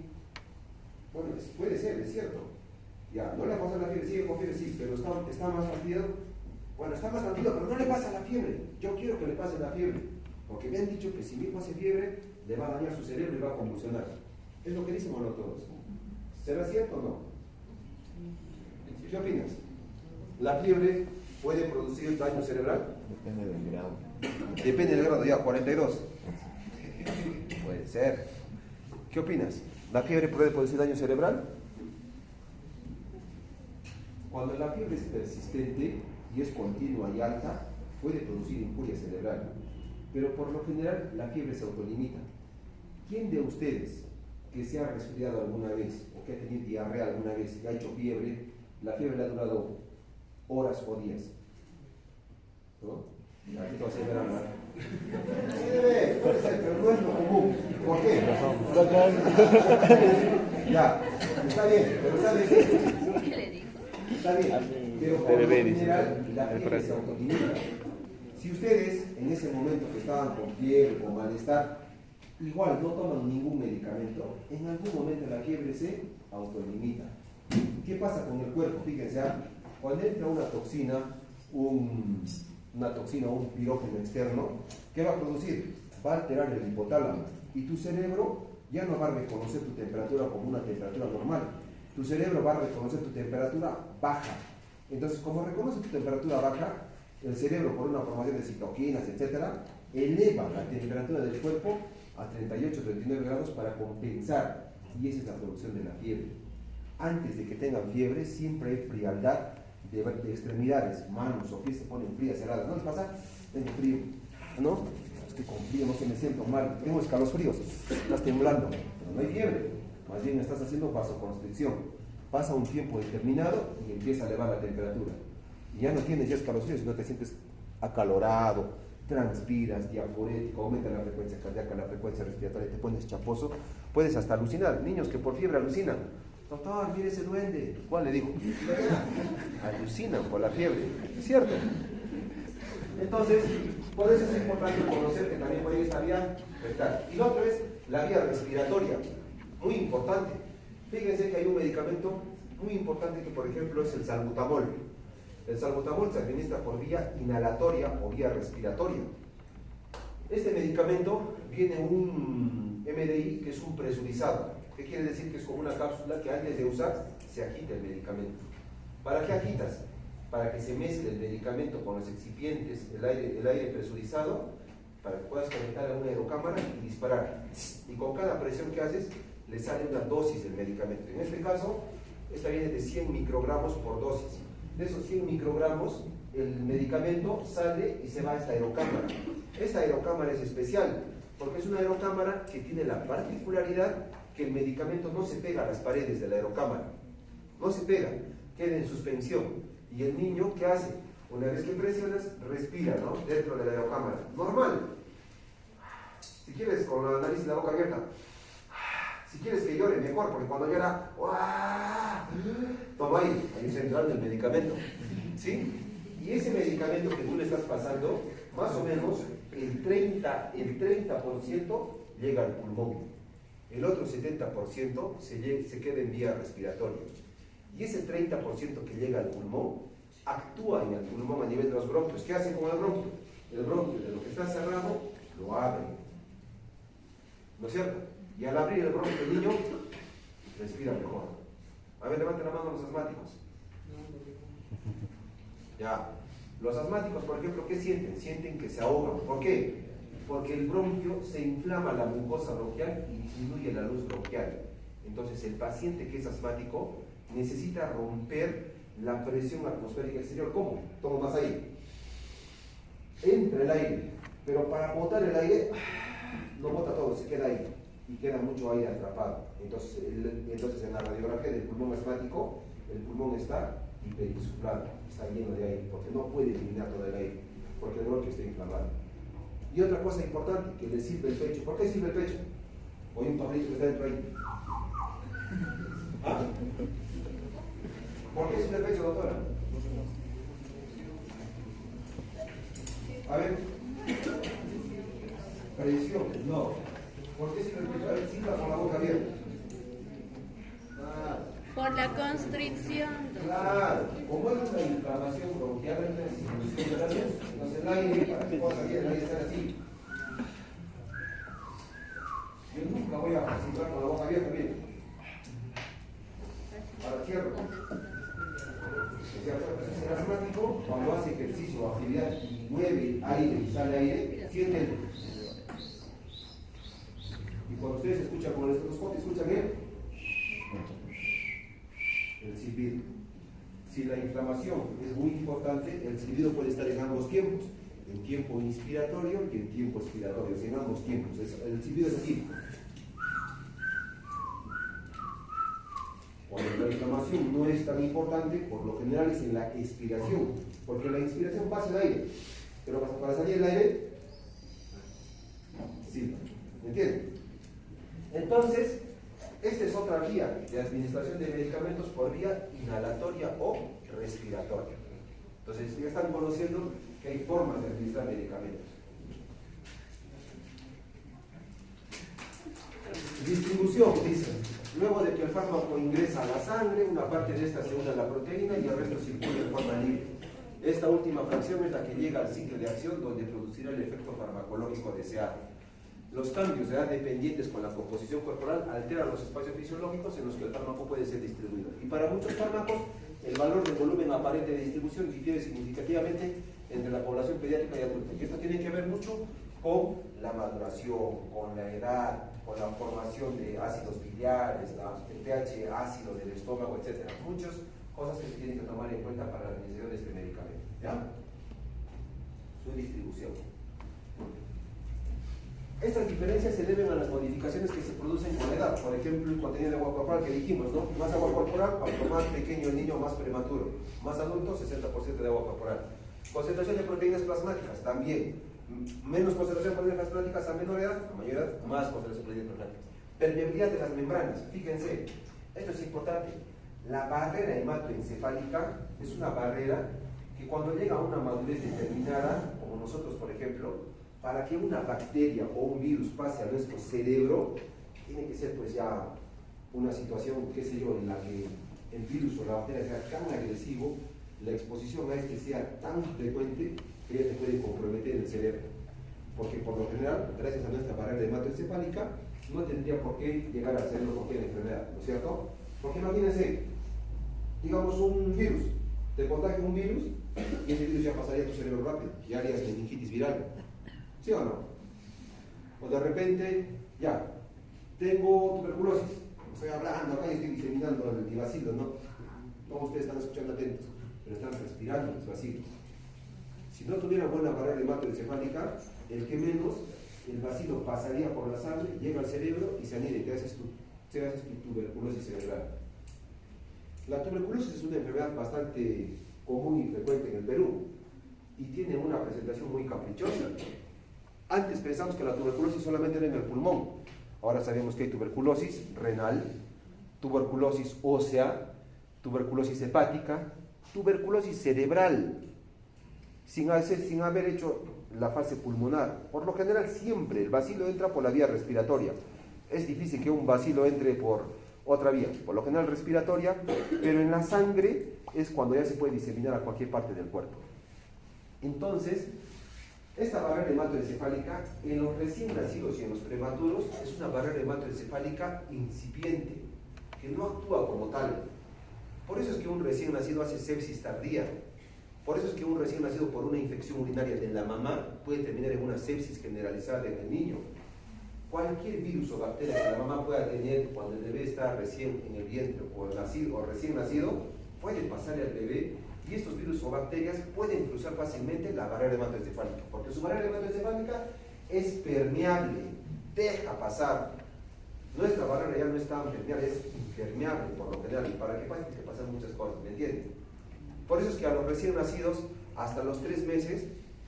Bueno, puede ser, es cierto. Ya, no le pasa la fiebre, sigue con fiebre, sí, pero está más fastidiado. Bueno, está más tranquilo, pero no le pasa la fiebre. Yo quiero que le pase la fiebre. Porque me han dicho que si mi hijo hace fiebre, le va a dañar su cerebro y va a convulsionar. Es lo que dicen o no todos. ¿Será cierto o no? ¿Qué opinas? ¿La fiebre puede producir daño cerebral? Depende del grado. Depende del grado, ya, 42. Puede ser. ¿Qué opinas? ¿La fiebre puede producir daño cerebral? Cuando la fiebre es persistente y es continua y alta, puede producir injuria cerebral. Pero por lo general la fiebre se autolimita. ¿Quién de ustedes que se ha resfriado alguna vez o que ha tenido diarrea alguna vez y ha hecho fiebre, la fiebre le ha durado horas o días? ¿No? Aquí te vas a ver a hablar. Puede ser, pero no es lo común. ¿Por qué? Ya, está bien, pero está bien. ¿Qué le dijo? Está bien, pero por lo general la fiebre se autolimita. Si ustedes en ese momento que estaban con fiebre o malestar, igual no toman ningún medicamento, en algún momento la fiebre se autolimita. ¿Qué pasa con el cuerpo? Fíjense, cuando entra una toxina, un una toxina o un pirógeno externo, ¿qué va a producir? Va a alterar el hipotálamo y tu cerebro ya no va a reconocer tu temperatura como una temperatura normal. Tu cerebro va a reconocer tu temperatura baja. Entonces, como reconoce tu temperatura baja, el cerebro, por una formación de citoquinas, etcétera, eleva la temperatura del cuerpo a 38, 39 grados para compensar. Y esa es la producción de la fiebre. Antes de que tengan fiebre, siempre hay frialdad de extremidades, manos o pies se ponen frías, heladas. ¿No les pasa? Tengo frío. ¿No? Estoy con frío, no sé, me siento mal. Tengo escalofríos. Estás temblando. Pero no hay fiebre. Más bien estás haciendo vasoconstricción. Pasa un tiempo determinado y empieza a elevar la temperatura. Y ya no tienes ya escalofríos, sino te sientes acalorado, transpiras, diaforético, aumenta la frecuencia cardíaca, la frecuencia respiratoria, te pones chaposo. Puedes hasta alucinar. Niños que por fiebre alucinan. Doctor, mire ese duende. ¿Cuál le dijo? Alucinan por la fiebre. ¿Es cierto? Entonces, por eso es importante conocer que también puede ir esta vía rectal. Y lo otro es la vía respiratoria. Muy importante. Fíjense que hay un medicamento muy importante que, por ejemplo, es el salbutamol. El salbutamol se administra por vía inhalatoria o vía respiratoria. Este medicamento viene un MDI que es un presurizado. ¿Qué quiere decir? Que es como una cápsula que antes de usar se agita el medicamento. ¿Para qué agitas? Para que se mezcle el medicamento con los excipientes, el aire presurizado, para que puedas conectar a una aerocámara y disparar. Y con cada presión que haces, le sale una dosis del medicamento. En este caso, esta viene de 100 microgramos por dosis. De esos 100 microgramos, el medicamento sale y se va a esta aerocámara. Esta aerocámara es especial, porque es una aerocámara que tiene la particularidad que el medicamento no se pega a las paredes de la aerocámara. No se pega, queda en suspensión. Y el niño, ¿qué hace? Una vez que presionas, respira, ¿no? Dentro de la aerocámara. Normal. Si quieres, con la nariz y la boca abierta. Si quieres que llore, mejor, porque cuando llora, toma ahí está entrando el medicamento. ¿Sí? Y ese medicamento que tú le estás pasando, más o menos el 30% llega al pulmón. El otro 70% se queda en vía respiratoria. Y ese 30% que llega al pulmón, actúa en el pulmón a nivel de los bronquios. ¿Qué hace con el bronquio? El bronquio, de lo que está cerrado, lo abre. ¿No es cierto? Y al abrir el bronquio del niño, respira mejor. A ver, levanten la mano los asmáticos. Ya. Los asmáticos, por ejemplo, ¿qué sienten? Sienten que se ahogan. ¿Por qué? Porque el bronquio se inflama la mucosa bronquial y disminuye la luz bronquial. Entonces, el paciente que es asmático necesita romper la presión atmosférica exterior. ¿Cómo? Toma más aire. Entra el aire, pero para botar el aire, no bota todo, se queda ahí. Y queda mucho aire atrapado. Entonces en la radiografía del pulmón asmático, el pulmón está hiperinsuflado, está lleno de aire, porque no puede eliminar todo el aire, porque el bronquio está inflamado. Y otra cosa importante, que le sirve el pecho. ¿Por qué sirve el pecho? O hay un pajarito que está dentro ahí. ¿Ah? ¿Por qué sirve el pecho, doctora? A ver. Presión, no. ¿Por qué sirve el pecho? A ver, siga con la boca abierta. Por la constricción. Claro, como hay una inflamación bronquial, hay una disminución de la luz, entonces el aire, para que pueda salir, el aire estar así. Yo nunca voy a participar con la boca abierta, bien. Ahora cierro. El asmático, cuando hace ejercicio o actividad y mueve aire y sale aire, sienten. Y cuando ustedes escuchan con el estetoscopio, ¿escuchan bien? El silbido. Si la inflamación es muy importante, el silbido puede estar en ambos tiempos, en tiempo inspiratorio y en tiempo expiratorio, en ambos tiempos. El silbido es así. Cuando la inflamación no es tan importante, por lo general es en la expiración, porque la inspiración pasa el aire, pero para salir el aire, sí, ¿me entienden? Entonces, esta es otra vía de administración de medicamentos por vía inhalatoria o respiratoria. Entonces, ya están conociendo que hay formas de administrar medicamentos. Distribución, dicen. Luego de que el fármaco ingresa a la sangre, una parte de esta se une a la proteína y el resto circula en forma libre. Esta última fracción es la que llega al ciclo de acción donde producirá el efecto farmacológico deseado. Los cambios de edad dependientes con la composición corporal alteran los espacios fisiológicos en los que el fármaco puede ser distribuido. Y para muchos fármacos, el valor de volumen aparente de distribución difiere significativamente entre la población pediátrica y adulta. Y esto tiene que ver mucho con la maduración, con la edad, con la formación de ácidos biliares, el pH ácido del estómago, etc. Muchas cosas que se tienen que tomar en cuenta para la administración de este medicamento. ¿Ya? Su distribución. Estas diferencias se deben a las modificaciones que se producen con la edad. Por ejemplo, el contenido de agua corporal que dijimos, ¿no? Más agua corporal, cuanto más pequeño el niño, más prematuro. Más adulto, 60% de agua corporal. Concentración de proteínas plasmáticas, también. Menos concentración de proteínas plasmáticas a menor edad, a mayor edad, más concentración de proteínas plasmáticas. Permeabilidad de las membranas, fíjense, esto es importante. La barrera hematoencefálica es una barrera que cuando llega a una madurez determinada, como nosotros, por ejemplo, para que una bacteria o un virus pase a nuestro cerebro, tiene que ser pues ya una situación, qué sé yo, en la que el virus o la bacteria sea tan agresivo, la exposición a este sea tan frecuente que ya te puede comprometer el cerebro. Porque por lo general, gracias a nuestra barrera hematoencefálica, no tendría por qué llegar al cerebro cualquier enfermedad, ¿no es cierto? Porque imagínense, digamos un virus, te contagia un virus y ese virus ya pasaría a tu cerebro rápido, ya harías meningitis viral. ¿Sí o no? O de repente, ya, tengo tuberculosis, estoy hablando acá y estoy diseminando mi bacilo, ¿no? Todos ustedes están escuchando atentos, pero están respirando los bacilos. Si no tuviera buena barrera hematoencefálica, el que menos, el bacilo pasaría por la sangre, llega al cerebro y se anida y te haces tu tuberculosis cerebral. La tuberculosis es una enfermedad bastante común y frecuente en el Perú y tiene una presentación muy caprichosa. Antes pensamos que la tuberculosis solamente era en el pulmón. Ahora sabemos que hay tuberculosis renal, tuberculosis ósea, tuberculosis hepática, tuberculosis cerebral, sin haber hecho la fase pulmonar. Por lo general siempre el bacilo entra por la vía respiratoria. Es difícil que un bacilo entre por otra vía, por lo general respiratoria, pero en la sangre es cuando ya se puede diseminar a cualquier parte del cuerpo. Entonces, esta barrera hematoencefálica en los recién nacidos y en los prematuros es una barrera hematoencefálica incipiente, que no actúa como tal. Por eso es que un recién nacido hace sepsis tardía. Por eso es que un recién nacido por una infección urinaria de la mamá puede terminar en una sepsis generalizada en el niño. Cualquier virus o bacteria que la mamá pueda tener cuando el bebé está recién en el vientre o recién nacido, puede pasarle al bebé. Y estos virus o bacterias pueden cruzar fácilmente la barrera hematoencefálica, porque su barrera hematoencefálica es permeable, deja pasar. Nuestra barrera ya no es tan permeable, es impermeable por lo general, y para que pase tiene que pasar muchas cosas, ¿me entienden? Por eso es que a los recién nacidos, hasta los 3 meses,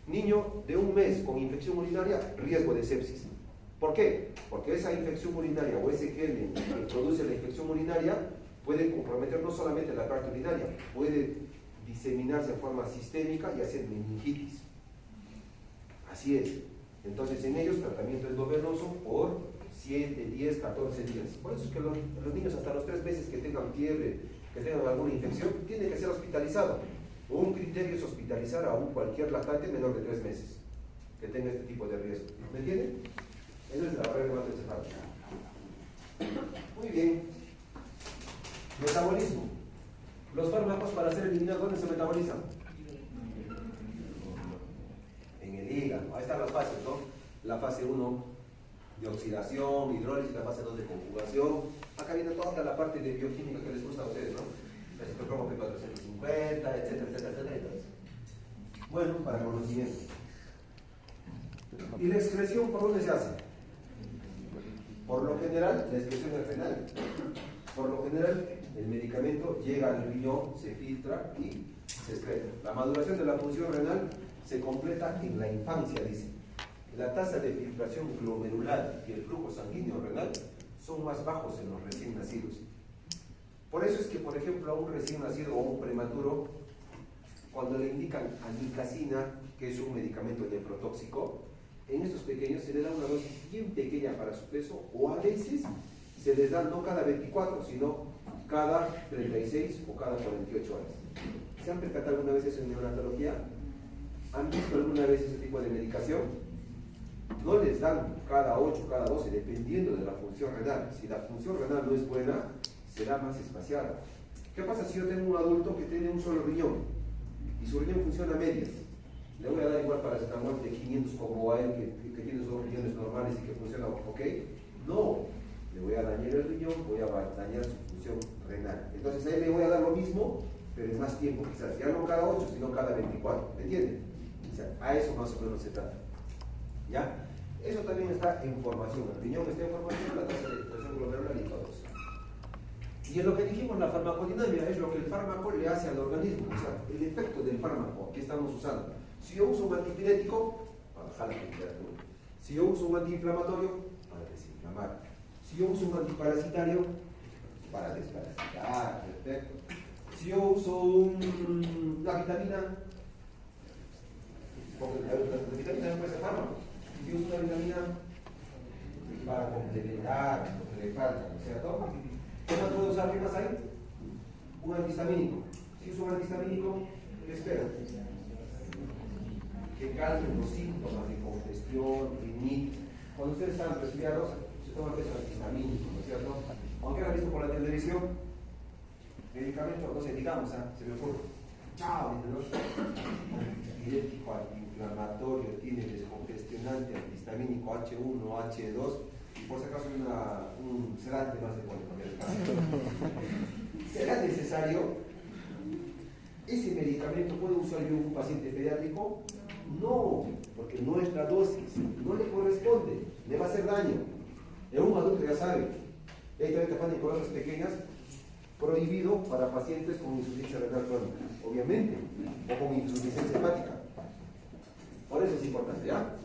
niño de 1 mes con infección urinaria, riesgo de sepsis. ¿Por qué? Porque esa infección urinaria o ese germen que produce la infección urinaria puede comprometer no solamente la parte urinaria, puede diseminarse de forma sistémica y hacer meningitis. Así es. Entonces en ellos tratamiento endovenoso por 7, 10, 14 días. Por eso es que los niños hasta los 3 meses que tengan fiebre, que tengan alguna infección, tienen que ser hospitalizados. Un criterio es hospitalizar a cualquier lactante menor de 3 meses que tenga este tipo de riesgo. ¿Me entienden? Esa es la barrera hematoencefálica. Muy bien. Metabolismo. Los fármacos para ser eliminados, ¿dónde se metabolizan? En el hígado. Ahí están las fases, ¿no? La fase 1 de oxidación, hidrólisis, la fase 2 de conjugación. Acá viene toda la parte de bioquímica que les gusta a ustedes, ¿no? El citocromo P450, etcétera, etcétera, etcétera. Bueno, para conocimiento. ¿Y la excreción por dónde se hace? Por lo general, la excreción es renal. Por lo general, el medicamento llega al riñón, se filtra y se excreta. La maduración de la función renal se completa en la infancia, dice. La tasa de filtración glomerular y el flujo sanguíneo renal son más bajos en los recién nacidos. Por eso es que, por ejemplo, a un recién nacido o a un prematuro, cuando le indican amikacina, que es un medicamento nefrotóxico, en estos pequeños se les da una dosis bien pequeña para su peso, o a veces se les da no cada 24, sino cada 36 o cada 48 horas. ¿Se han percatado alguna vez eso en neonatología? ¿Han visto alguna vez ese tipo de medicación? No les dan cada 8, cada 12, dependiendo de la función renal. Si la función renal no es buena, será más espaciada. ¿Qué pasa si yo tengo un adulto que tiene un solo riñón y su riñón funciona a medias? ¿Le voy a dar igual paracetamol de 500 como a él que tiene dos riñones normales y que funciona ok? No, le voy a dañar el riñón, voy a dañar su función renal. Entonces a él le voy a dar lo mismo, pero en más tiempo quizás, ya no cada 8, sino cada 24, ¿me entienden? O sea, a eso más o menos se trata. ¿Ya? Eso también está en formación, el riñón está en formación, la tasa de expresión glomerular y todo eso. Y en lo que dijimos, la farmacodinámica es lo que el fármaco le hace al organismo, o sea, el efecto del fármaco que estamos usando. Si yo uso un antipirético, para bajar la temperatura. Si yo uso un antiinflamatorio, para desinflamar. Si yo uso un antiparasitario, para desparasitar, perfecto. Si yo uso una vitamina, porque la vitamina no puede ser fármaco. Si yo uso una vitamina para complementar lo que le falta, ¿no es cierto? ¿Qué más puedo usar? ¿Qué más hay? Un antihistamínico. Si uso un antihistamínico, ¿qué espera? Que calmen los síntomas de congestión, rinitis. Cuando ustedes están resfriados, se toman peso antihistamínico, ¿no es cierto? Aunque era visto por la televisión, medicamentos, no sé, digamos, se me ocurre. Chao, ¿no? Antipirético, antiinflamatorio, tiene descongestionante, antihistamínico H1, H2, y por si acaso un sedante más de pone con el caso. ¿Será necesario? ¿Ese medicamento puede usar yo en un paciente pediátrico? No, porque no es la dosis, no le corresponde, le va a hacer daño. En un adulto ya sabe, hay también en cosas pequeñas, prohibido para pacientes con insuficiencia renal crónica, obviamente, o con insuficiencia hepática. Por eso es importante, ¿ya?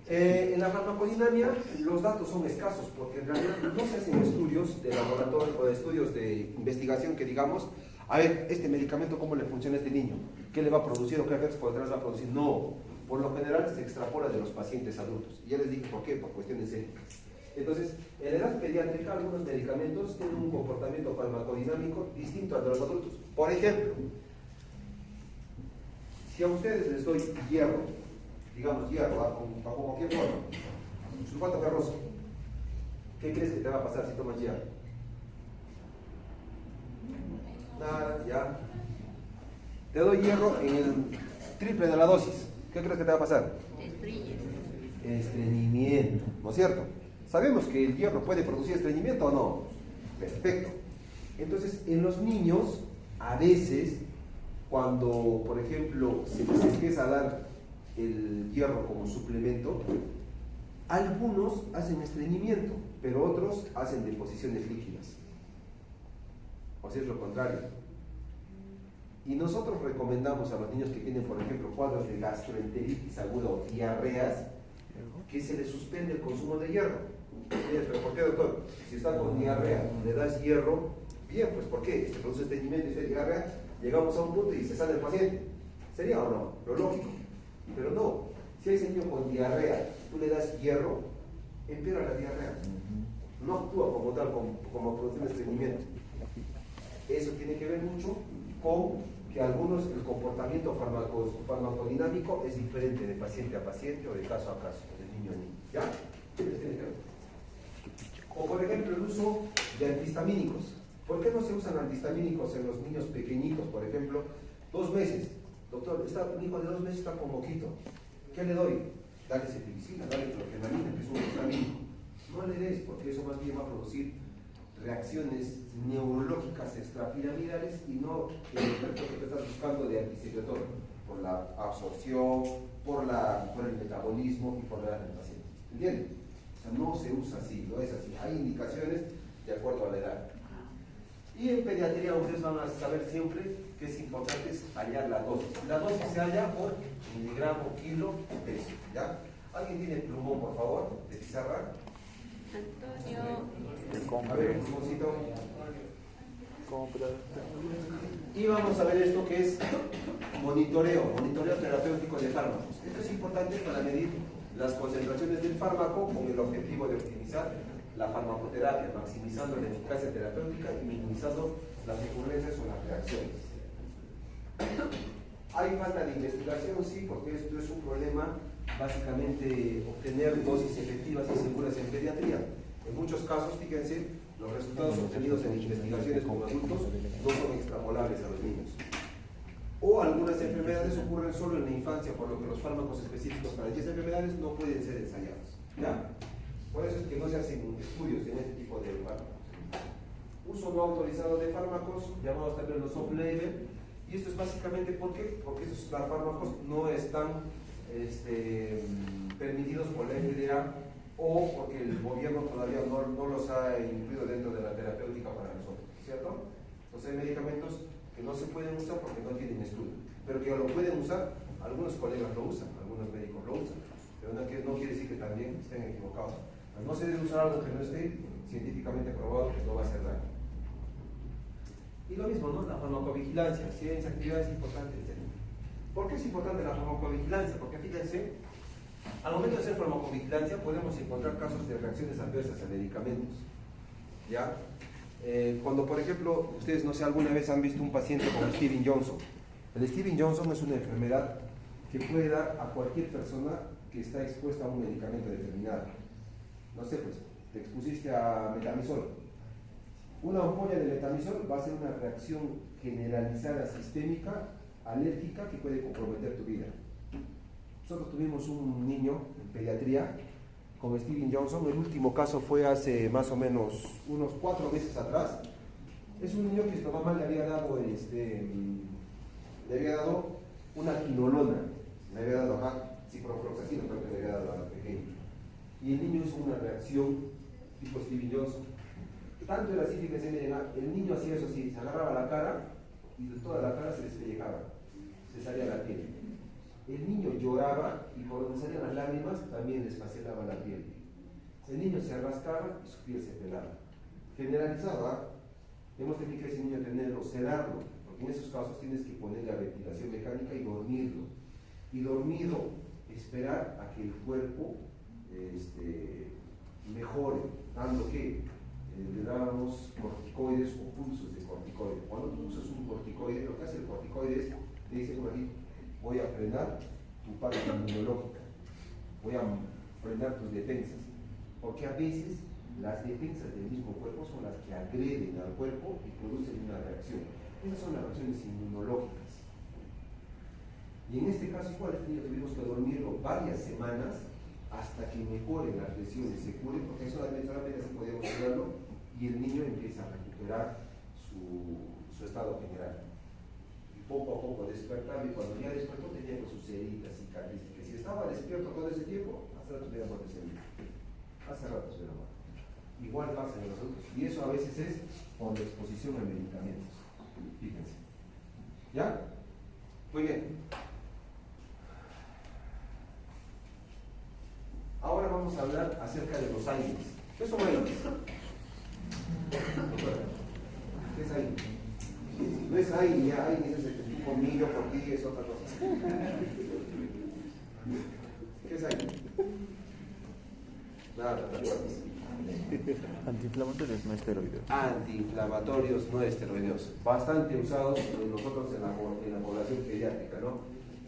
En la farmacodinamia los datos son escasos, porque en realidad no se hacen estudios de laboratorio o de estudios de investigación que digamos, a ver, este medicamento cómo le funciona a este niño, qué le va a producir o qué efectos colaterales va a producir. No, por lo general se extrapola de los pacientes adultos. Y ya les dije por qué, por cuestiones éticas. Entonces, en la edad pediátrica algunos medicamentos tienen un comportamiento farmacodinámico distinto al de los adultos. Por ejemplo, si a ustedes les doy hierro, digamos hierro, bajo cualquier forma, sulfato ferroso, ¿qué crees que te va a pasar si tomas hierro? Nada, ya. Te doy hierro en el triple de la dosis. ¿Qué crees que te va a pasar? Estreñimiento, ¿no es cierto? ¿Sabemos que el hierro puede producir estreñimiento o no? Perfecto. Entonces, en los niños, a veces, cuando, por ejemplo, se les empieza a dar el hierro como suplemento, algunos hacen estreñimiento, pero otros hacen deposiciones líquidas. O sea, es lo contrario. Y nosotros recomendamos a los niños que tienen, por ejemplo, cuadros de gastroenteritis aguda o diarreas, que se les suspende el consumo de hierro. ¿Pero por qué, doctor? Si está con diarrea, le das hierro, bien, pues ¿por qué? Se produce estreñimiento y se diarrea, llegamos a un punto y se sale el paciente. ¿Sería o no? Lo lógico. Pero no. Si hay ese niño con diarrea, tú le das hierro, empeora la diarrea. No actúa como tal, como producción de estreñimiento. Eso tiene que ver mucho con que algunos, el comportamiento farmacodinámico es diferente de paciente a paciente o de caso a caso, de niño a niño. ¿Ya? Tiene que ver. O por ejemplo el uso de antihistamínicos. ¿Por qué no se usan antihistamínicos en los niños pequeñitos? Por ejemplo, 2 meses. Doctor, mi hijo de 2 meses está con moquito. ¿Qué le doy? Dale ceftriaxona, dale clorfenamina, que es un antihistamínico. No le des, porque eso más bien va a producir reacciones neurológicas extrapiramidales y no el efecto que te estás buscando de antisecretorio, por la absorción, por el metabolismo y por la edad del paciente. ¿Entienden? O sea, no se usa así, no es así. Hay indicaciones de acuerdo a la edad. Y en pediatría ustedes van a saber siempre que es importante hallar la dosis. La dosis se halla por miligramo, kilo, peso. ¿Ya? ¿Alguien tiene plumón, por favor, de pizarra? Antonio. A ver, un plumoncito. Y vamos a ver esto que es monitoreo terapéutico de fármacos. Esto es importante para medir las concentraciones del fármaco con el objetivo de optimizar la farmacoterapia, maximizando la eficacia terapéutica y minimizando las ocurrencias o las reacciones. Hay falta de investigación, sí, porque esto es un problema, básicamente, obtener dosis efectivas y seguras en pediatría. En muchos casos, fíjense, los resultados obtenidos en investigaciones con adultos no son extrapolables a los niños. O algunas enfermedades ocurren solo en la infancia, por lo que los fármacos específicos para dichas enfermedades no pueden ser ensayados. ¿Ya? Por eso es que no se hacen estudios en este tipo de fármacos. Uso no autorizado de fármacos, llamados también los off-label, y esto es básicamente ¿por qué? Porque estos fármacos no están permitidos por la FDA o porque el gobierno todavía no los ha incluido dentro de la terapéutica para nosotros, ¿cierto? Entonces hay medicamentos que no se pueden usar porque no tienen estudio, pero que lo pueden usar, algunos colegas lo usan, algunos médicos lo usan, pero no quiere decir que también estén equivocados. No se debe usar algo que no esté científicamente probado que no va a hacer daño. Y lo mismo, ¿no? La farmacovigilancia, ciencia, actividades importantes, etc. ¿Por qué es importante la farmacovigilancia? Porque fíjense, al momento de hacer farmacovigilancia podemos encontrar casos de reacciones adversas a medicamentos. ¿Ya? Cuando, por ejemplo, ustedes, no sé, alguna vez han visto un paciente con Steven Johnson. El Steven Johnson es una enfermedad que puede dar a cualquier persona que está expuesta a un medicamento determinado. No sé, pues, te expusiste a metamisol. Una ampolla de metamisol va a ser una reacción generalizada sistémica, alérgica, que puede comprometer tu vida. Nosotros tuvimos un niño en pediatría con Steven Johnson. El último caso fue hace más o menos unos 4 meses atrás. Es un niño que su mamá le había dado una quinolona, le había dado ciprofloxacino, creo que le había dado al pequeño. Y el niño hizo una reacción tipo Steven Johnson. Tanto era así, fíjense, el niño hacía eso así, se agarraba la cara y de toda la cara se despellejaba, se salía la piel. El niño lloraba y por donde salían las lágrimas también les pastelaba la piel. El niño se rascaba y su piel se pelaba. Generalizaba, tenemos que fijar ese niño tenerlo, sedarlo, porque en esos casos tienes que ponerle la ventilación mecánica y dormirlo. Y dormido, esperar a que el cuerpo mejore, dando que le dábamos corticoides o pulsos de corticoide. Cuando tú usas un corticoide, lo que hace el corticoide es, te dice por aquí, voy a frenar tu parte inmunológica, voy a frenar tus defensas, porque a veces las defensas del mismo cuerpo son las que agreden al cuerpo y producen una reacción. Esas son las reacciones inmunológicas. Y en este caso igual tuvimos que dormirlo varias semanas hasta que mejoren las lesiones, se curen, porque solamente así podíamos curarlo y el niño empieza a recuperar su estado general. Y poco a poco despertaba, y cuando ya despertó tenía con sus heridas, cicatrices, que si estaba despierto todo ese tiempo, hace rato hubiera muerto ese niño. Hace rato se hubiera muerto. Igual pasa en nosotros, y eso a veces es por la exposición a medicamentos. Fíjense. ¿Ya? Muy bien. Ahora vamos a hablar acerca de los AINES. ¿Qué son AINES? ¿Qué es AINES? No es AINES, ya AINES es el colmillo, porque es otra cosa. ¿Qué es AINES? Nada, ¿te acuerdas? Antiinflamatorios no esteroideos. Antiinflamatorios no esteroideos. Bastante usados nosotros en la población pediátrica, ¿no?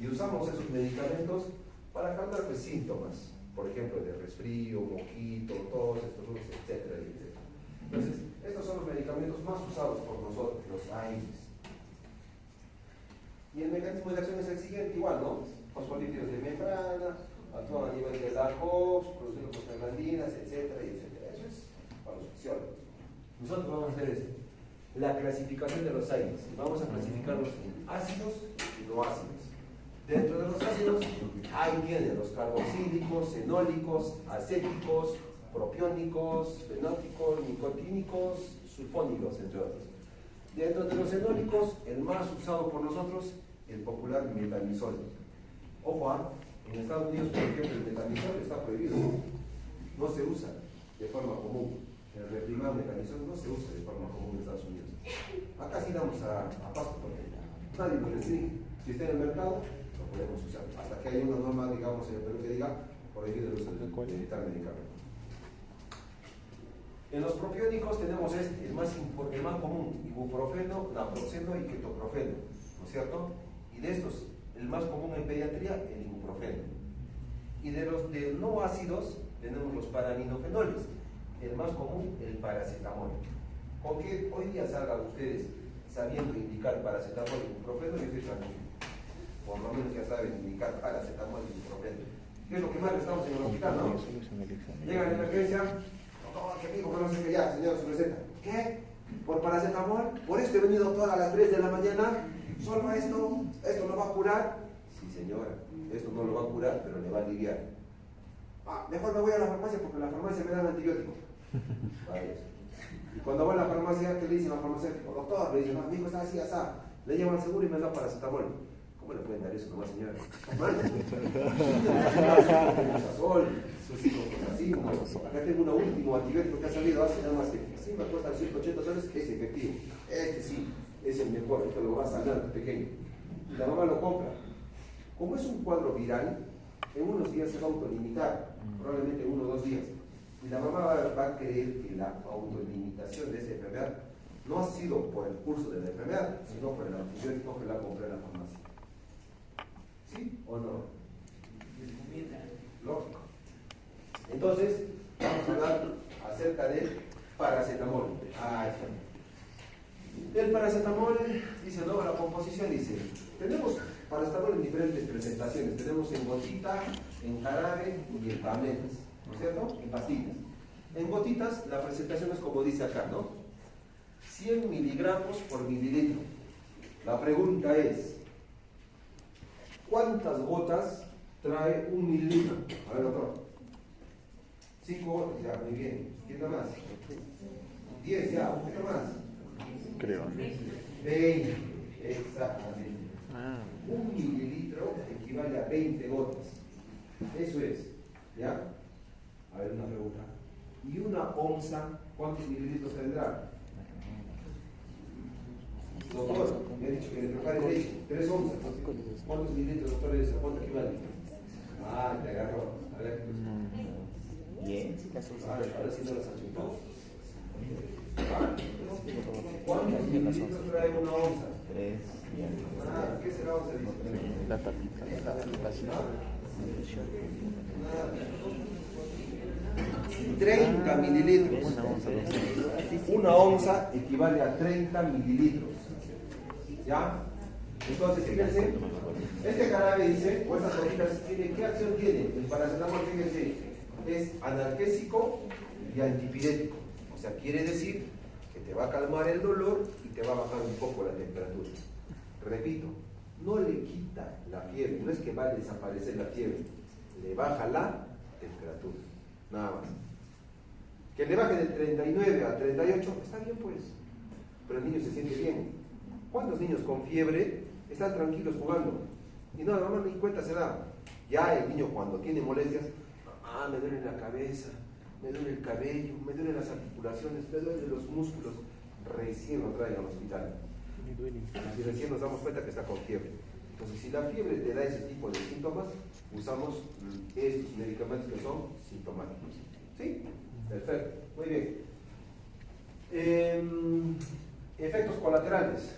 Y usamos esos medicamentos para calmar pues, síntomas. Por ejemplo, de resfrío, mosquito, tos, estornudos, etcétera, etcétera. Entonces, estos son los medicamentos más usados por nosotros, los AINES. Y el mecanismo de acción es el siguiente, igual, ¿no? Fosfolípidos de membrana, actúan a nivel de la COX, producen prostaglandinas, etcétera, etcétera. Eso es para los fisiólogos. Nosotros vamos a hacer la clasificación de los AINES. Vamos a clasificarlos en ácidos y no ácidos. Dentro de los ácidos, ahí vienen los carboxílicos, fenólicos, acéticos, propiónicos, fenóticos, nicotínicos, sulfónicos, entre otros. Dentro de los fenólicos, el más usado por nosotros, el popular metamisol. Ojo, en Estados Unidos, por ejemplo, el metamisol está prohibido. No se usa de forma común. El reprimado metamisol no se usa de forma común en Estados Unidos. Acá sí damos a pasto, porque nadie lo restringe. Si está en el mercado, lo podemos usar. Hasta que haya una norma, digamos, en el Perú que diga prohibido el uso de tal medicamento. En los propiónicos tenemos el más común, ibuprofeno, naproxeno y ketoprofeno. ¿no es cierto? Y de estos, el más común en pediatría, el ibuprofeno. Y de los de no ácidos, tenemos los paraminofenoles. El más común, el paracetamol. Con que hoy día salgan ustedes sabiendo indicar paracetamol y ibuprofeno, yo estoy tranquilo. Por lo menos ya saben indicar paracetamol y ibuprofeno. ¿Qué es lo que más estamos en el hospital, no? Llegan en emergencia, doctor, ¿qué digo? No sé qué, ya, señor, su receta. ¿Qué? ¿Por paracetamol? ¿Por esto he venido, doctor, a las 3 de la mañana? ¿Solo esto? ¿Esto no va a curar? Sí, señora, esto no lo va a curar, pero le va a aliviar. Ah, mejor me voy a la farmacia porque en la farmacia me dan antibiótico. Vale. Y cuando va a la farmacia, ¿qué le dicen al farmacéutico? Doctor, le dicen, no, mi hijo está así, así. Le llevan al seguro y me da paracetamol. ¿Cómo le pueden dar eso nomás, señora? Sus hijos, así. Acá tengo un último antibiótico que ha salido hace nada más que así me cuesta 180 soles, que es efectivo. Este sí, es el mejor, esto lo va a sanar pequeño. Y la mamá lo compra. Como es un cuadro viral, en unos días se va a autolimitar, probablemente en 1 o 2 días. Y la mamá va a creer que la autolimitación de esa enfermedad no ha sido por el curso de la enfermedad, sino por el antibiótico que la compré en la farmacia. ¿Sí o no? Lógico. Entonces, vamos a hablar acerca del paracetamol. El paracetamol, dice, no, la composición dice, tenemos paracetamol en diferentes presentaciones. Tenemos en gotita, en jarabe y en tabletas, ¿no es cierto? En pastillas. En gotitas, la presentación es como dice acá, ¿no? 100 miligramos por mililitro. La pregunta es, ¿cuántas gotas trae 1 mililitro? A ver, doctor. 5 gotas, ya, muy bien. ¿Quién da más? 10, ya, un poquito más. Creo. 20, exactamente. 1 mililitro equivale a 20 gotas. Eso es, ¿ya? A ver, una pregunta. ¿Y una onza, cuántos mililitros tendrá? Doctor, me ha dicho que le prepare leche, 3 onzas. ¿Cuántos mililitros, doctor, es? ¿Cuánto equivale? Ah, te agarró. A ver. Ahora sí no las achuntó. ¿Cuántos mililitros trae una onza? 3. ¿Qué será onza? Dice. La tapita, la tapita. 30 mililitros. Una onza equivale a 30 mililitros. ¿Ya? Entonces, fíjense, este jarabe dice, o estas gotitas, ¿qué acción tiene? El paracetamol, fíjense, es analgésico y antipirético. O sea, quiere decir que te va a calmar el dolor y te va a bajar un poco la temperatura. Repito, no le quita la fiebre, no es que va a desaparecer la fiebre, le baja la temperatura, nada más. Que le baje del 39 a 38, está bien pues, pero el niño se siente bien. ¿Cuántos niños con fiebre están tranquilos jugando? Y no, la mamá ni cuenta se da. Ya el niño cuando tiene molestias, me duele la cabeza, me duele el cabello, me duelen las articulaciones, me duelen los músculos, recién lo traen al hospital. Y recién nos damos cuenta que está con fiebre. Entonces, si la fiebre te da ese tipo de síntomas, usamos estos medicamentos que son sintomáticos. ¿Sí? Perfecto. Muy bien. Efectos colaterales.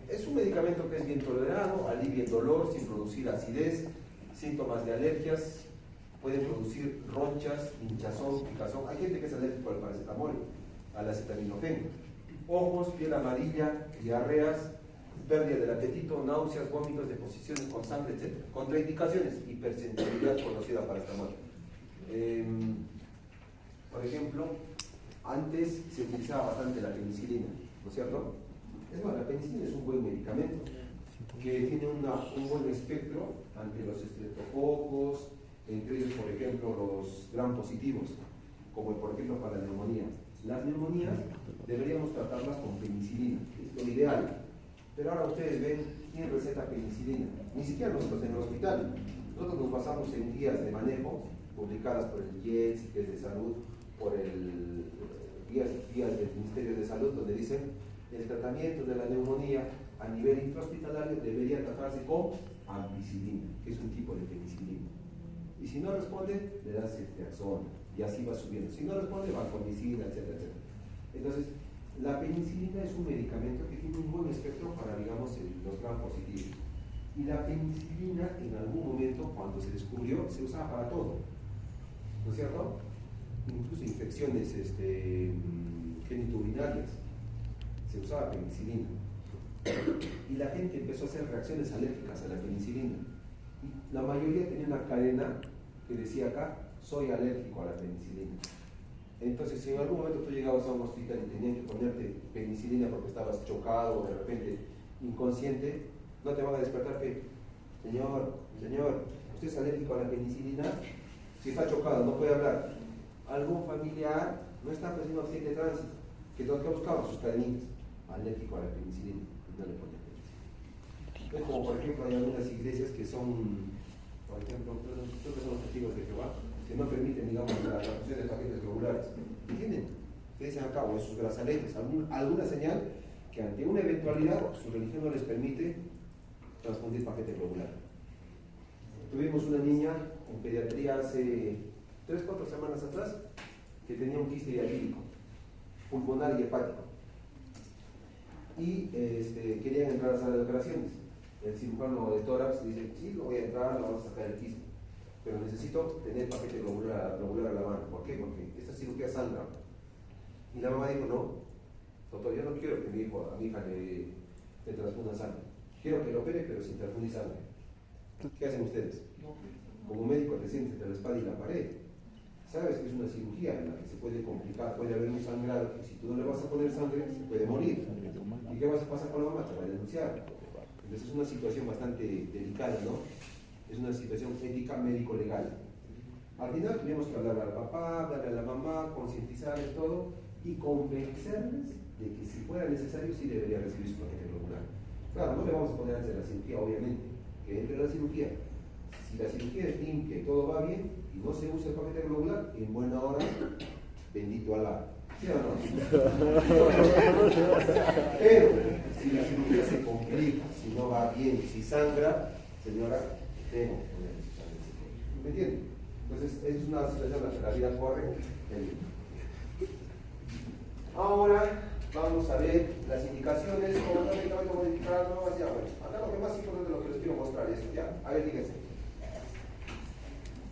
Es un medicamento que es bien tolerado, alivia el dolor sin producir acidez, síntomas de alergias, puede producir ronchas, hinchazón, picazón. Hay gente que es alérgico al paracetamol, al acetaminofén. Ojos, piel amarilla, diarreas, pérdida del apetito, náuseas, vómitos, deposiciones con sangre, etc. Contraindicaciones, hipersensibilidad conocida para paracetamol. Por ejemplo, antes se utilizaba bastante la penicilina, ¿no es cierto? Es más, la penicilina es un buen medicamento que tiene un buen espectro ante los estreptococos, entre ellos, por ejemplo, los gram positivos, como por ejemplo para la neumonía. Las neumonías deberíamos tratarlas con penicilina, es lo ideal. Pero ahora ustedes ven, ¿quién receta penicilina? Ni siquiera nosotros en el hospital. Nosotros nos basamos en guías de manejo publicadas por el IELTS, que es de salud, por el guías del Ministerio de Salud, donde dicen el tratamiento de la neumonía a nivel intrahospitalario debería tratarse con ampicilina, que es un tipo de penicilina. Y si no responde, le das ceftriaxona, y así va subiendo. Si no responde, vancomicina, etcétera, etcétera. Entonces, La penicilina es un medicamento que tiene un buen espectro para, digamos, los gram positivos. Y la penicilina, en algún momento, cuando se descubrió, se usaba para todo. ¿No es cierto? Incluso infecciones genitourinarias. Se usaba penicilina. Y la gente empezó a hacer reacciones alérgicas a la penicilina. Y la mayoría tenía una cadena que decía acá, soy alérgico a la penicilina. Entonces, si en algún momento tú llegabas a un hospital y tenían que ponerte penicilina porque estabas chocado o de repente inconsciente, no te van a despertar que, señor, ¿usted es alérgico a la penicilina? Si está chocado, no puede hablar. Algún familiar no está haciendo accidente de tránsito, que todos que buscaban sus cadenitas, alérgico a la penicilina, y no le ponen penicilina. Es como, por ejemplo, hay algunas iglesias que son, por ejemplo, creo que son los testigos de Jehová, que no permiten, digamos, la transfusión de paquetes globulares. ¿Entienden? Que dicen acá, o en sus brazaletes, alguna señal que ante una eventualidad su religión no les permite transfundir paquete globular. Tuvimos una niña en pediatría hace 3-4 semanas atrás que tenía un quiste dialítico, pulmonar y hepático. Y querían entrar a la sala de operaciones. El cirujano de tórax dice, sí, lo voy a entrar, lo vamos a sacar el quiste, pero necesito tener paquete globular a la mano. ¿Por qué? Porque esta cirugía sangra. Y la mamá dijo, no, doctor, yo no quiero que a mi hija le transfunda sangre. Quiero que lo opere, pero sin transfundir sangre. ¿Qué hacen ustedes? Como médico te sientes entre la espada y la pared. Sabes que es una cirugía en la que se puede complicar, puede haber un sangrado, y si tú no le vas a poner sangre, se puede morir. ¿Y qué vas a pasar con la mamá? Te va a denunciar. Entonces es una situación bastante delicada, ¿no? Es una situación ética médico-legal. Al final tenemos que hablarle al papá, hablarle a la mamá, concientizarles todo y convencerles de que si fuera necesario sí debería recibir su paquete globular. Claro, no le vamos a poner antes de la cirugía, obviamente, que entre la cirugía. Si la cirugía es limpia y todo va bien y no se usa el paquete globular, en buena hora, bendito Alá. ¿Sí o no? Pero si la cirugía se complica, si no va bien, si sangra, señora, tengo que ponerle su sangre. ¿Me entiende? Entonces, es una situación en la que la vida corre. Ahora vamos a ver las indicaciones, como el medicamento modificado, no ya, bueno, acá lo que más importante de lo que les quiero mostrar es, ya, a ver, fíjense.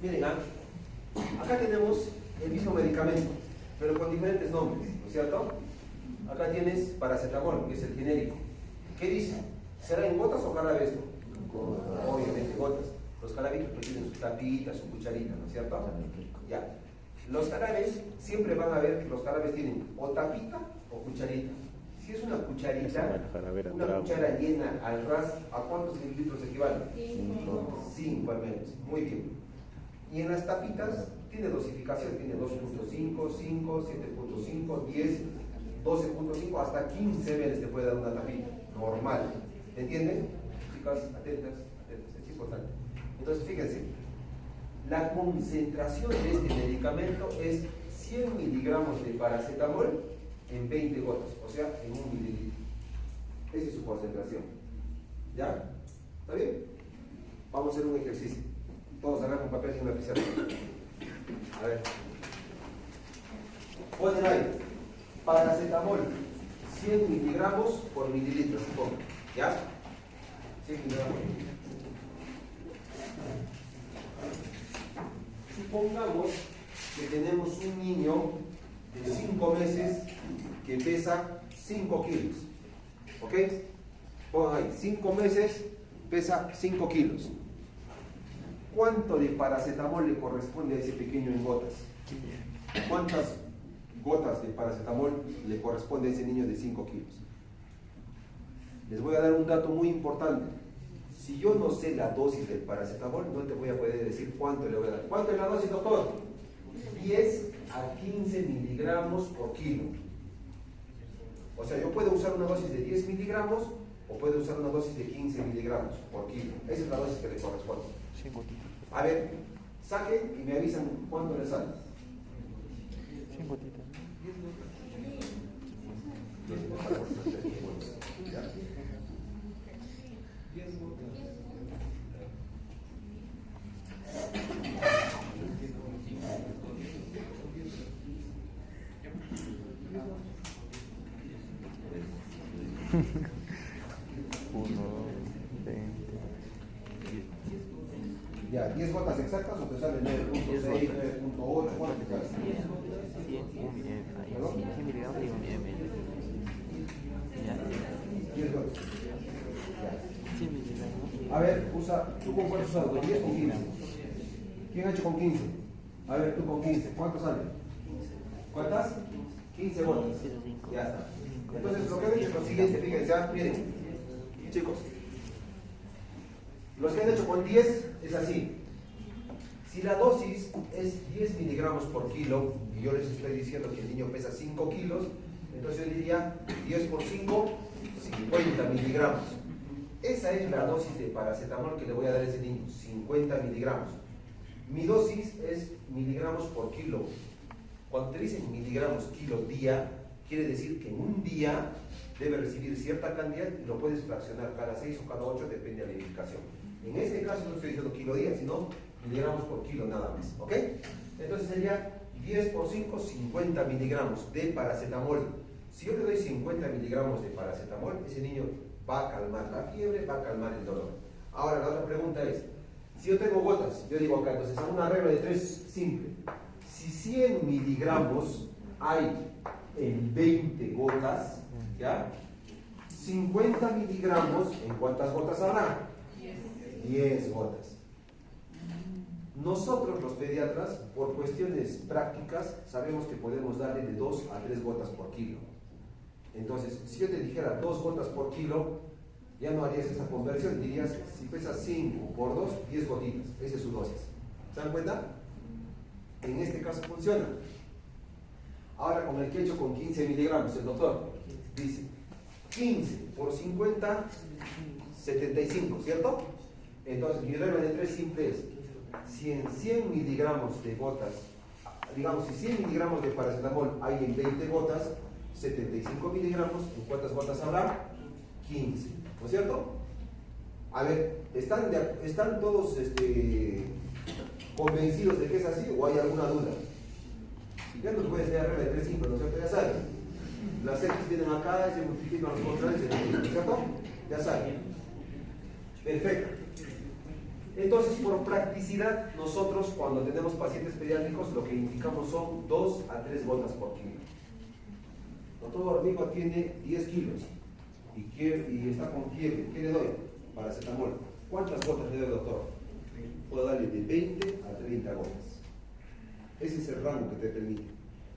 Miren, acá tenemos el mismo medicamento, pero con diferentes nombres, ¿no es cierto? Acá tienes paracetamol, que es el genérico. ¿Qué dice? ¿Será en gotas o jarabe esto? Obviamente gotas. Los jarabitos pues tienen su tapita, su cucharita, ¿no es cierto? Ya. Los jarabes, siempre van a ver que los jarabes tienen o tapita o cucharita. Si es una cucharita, una cuchara llena al ras, ¿a cuántos mililitros equivale? 5 al menos. Muy bien. Y en las tapitas tiene dosificación, tiene 2.5, 5, 7.5, 10, 12.5, hasta 15 ml te puede dar una tapita normal. ¿Entienden? Chicas, atentas, es importante. Entonces, fíjense, la concentración de este medicamento es 100 miligramos de paracetamol en 20 gotas, o sea, en 1 mililitro. Esa es su concentración. ¿Ya? ¿Está bien? Vamos a hacer un ejercicio. Todos agarran un papel y una pizarra. A ver. Ponen ahí, paracetamol, 100 miligramos por mililitro, supongo. ¿Ya? 100 miligramos por mililitro. Supongamos que tenemos un niño de 5 meses que pesa 5 kilos. ¿Ok? Pongan ahí, 5 meses pesa 5 kilos. ¿Cuánto de paracetamol le corresponde a ese pequeño en gotas? ¿Cuántas gotas de paracetamol le corresponde a ese niño de 5 kilos? Les voy a dar un dato muy importante. Si yo no sé la dosis del paracetamol, no te voy a poder decir cuánto le voy a dar. ¿Cuánto es la dosis, doctor? 10 a 15 miligramos por kilo. O sea, yo puedo usar una dosis de 10 miligramos o puedo usar una dosis de 15 miligramos por kilo. Esa es la dosis que le corresponde. A ver, saquen y me avisan cuánto le sale. 100 gotitas. 20. Ya, 10 gotas exactas o te sale 9.6, 9.8, ¿cuánto te sale? 100 miligramos y 1 ml. 10 gotas. Ya. 100 miligramos. A ver, ¿tú con cuánto usas? ¿Con 10 o 15? ¿Quién ha hecho con 15? A ver, tú con 15, ¿cuánto sale? ¿Cuántas? 15 gotas. Ya está. Entonces, lo que han hecho es lo siguiente, fíjense, miren, chicos. Los que han hecho con 10 es así. Si la dosis es 10 miligramos por kilo, y yo les estoy diciendo que el niño pesa 5 kilos, entonces yo diría 10 por 5, 50 miligramos. Esa es la dosis de paracetamol que le voy a dar a ese niño, 50 miligramos. Mi dosis es miligramos por kilo. Cuando te dicen miligramos kilo día, quiere decir que en un día debe recibir cierta cantidad y lo puedes fraccionar cada 6 o cada 8, depende de la indicación. En este caso no estoy diciendo kilo día, sino miligramos por kilo nada más, ¿ok? Entonces sería 10 por 5, 50 miligramos de paracetamol. Si yo le doy 50 miligramos de paracetamol, ese niño va a calmar la fiebre, va a calmar el dolor. Ahora la otra pregunta es, si yo tengo gotas, yo digo acá, entonces hago una regla de 3 simple. Si 100 miligramos hay en 20 gotas, ¿ya? 50 miligramos, ¿en cuántas gotas habrá? 10 gotas. Nosotros los pediatras, por cuestiones prácticas, sabemos que podemos darle de 2 a 3 gotas por kilo. Entonces, si yo te dijera 2 gotas por kilo, ya no harías esa conversión, dirías, si pesas 5 por 2, 10 gotitas, esa es su dosis. ¿Se dan cuenta? En este caso funciona. Ahora con el que he hecho con 15 miligramos, el doctor dice 15 por 50, 75, ¿cierto? Entonces mi regla de 3 simple es, si en 100 miligramos de gotas, digamos, si 100 miligramos de paracetamol hay en 20 gotas, 75 miligramos, ¿en cuántas gotas habrá? 15, ¿no es cierto? A ver, ¿están todos convencidos de que es así o hay alguna duda? Si ya nos puede enseñar regla de 3 simples, ¿no es cierto? Ya saben. Las X vienen acá y se multiplican los contrarios, ¿no es cierto? Ya saben. Perfecto. Entonces, por practicidad, nosotros cuando tenemos pacientes pediátricos, lo que indicamos son 2 a 3 gotas por kilo. Doctor, mi hijo tiene 10 kilos y está con fiebre. ¿Qué le doy? Paracetamol. ¿Cuántas gotas le doy, doctor? Puedo darle de 20 a 30 gotas. Ese es el rango que te permite.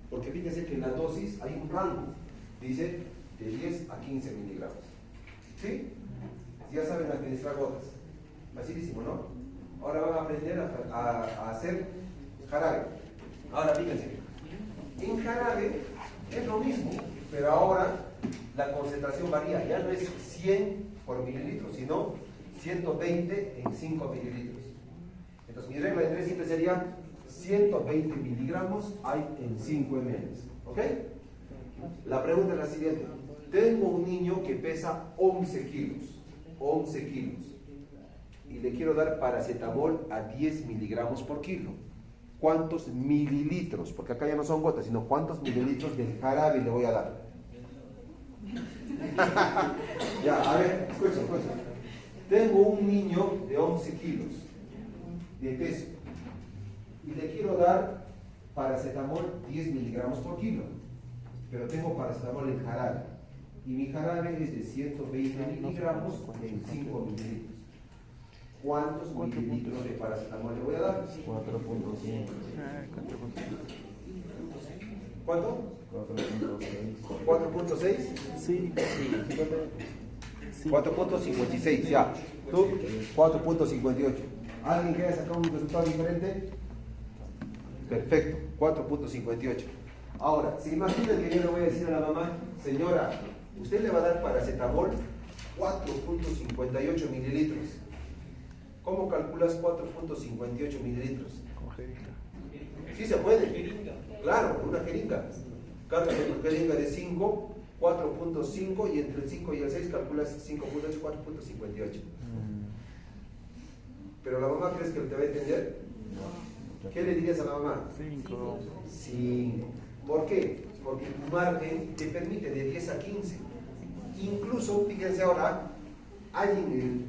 Porque fíjense que en la dosis hay un rango. Dice de 10 a 15 miligramos. ¿Sí? Ya saben administrar gotas. Facilísimo, ¿no? Ahora van a aprender a hacer jarabe. Ahora fíjense. En jarabe es lo mismo, pero ahora la concentración varía. Ya no es 100 por mililitro, sino 120 en 5 mililitros. Entonces mi regla de 3 siempre sería 120 miligramos hay en 5 ml. ¿Ok? La pregunta es la siguiente. Tengo un niño que pesa 11 kilos. 11 kilos. Y le quiero dar paracetamol a 10 miligramos por kilo. ¿Cuántos mililitros? Porque acá ya no son gotas, sino cuántos mililitros del jarabe le voy a dar. Ya, a ver, escucha. Tengo un niño de 11 kilos de peso y le quiero dar paracetamol 10 miligramos por kilo, pero tengo paracetamol en jarabe y mi jarabe es de 120 miligramos en 5 mililitros. ¿Cuántos mililitros de paracetamol le voy a dar? 4.5. ¿Cuánto? 4.6. 4.6. Sí. 4.56, ya. ¿Tú? 4.58. ¿Alguien quiere sacar un resultado diferente? Perfecto, 4.58. Ahora, se imaginan que yo le voy a decir a la mamá, señora, usted le va a dar paracetamol 4.58 mililitros. ¿Cómo calculas 4.58 mililitros? Con jeringa. Sí se puede. Claro, con una jeringa. Cargas una jeringa de 5, 4.5 y entre el 5 y el 6 calculas 5.8, 4.58. ¿Pero la mamá crees que te va a entender? ¿Qué le dirías a la mamá? 5. 5. ¿Por qué? Porque tu margen te permite de 10 a 15. Incluso, fíjense ahora, hay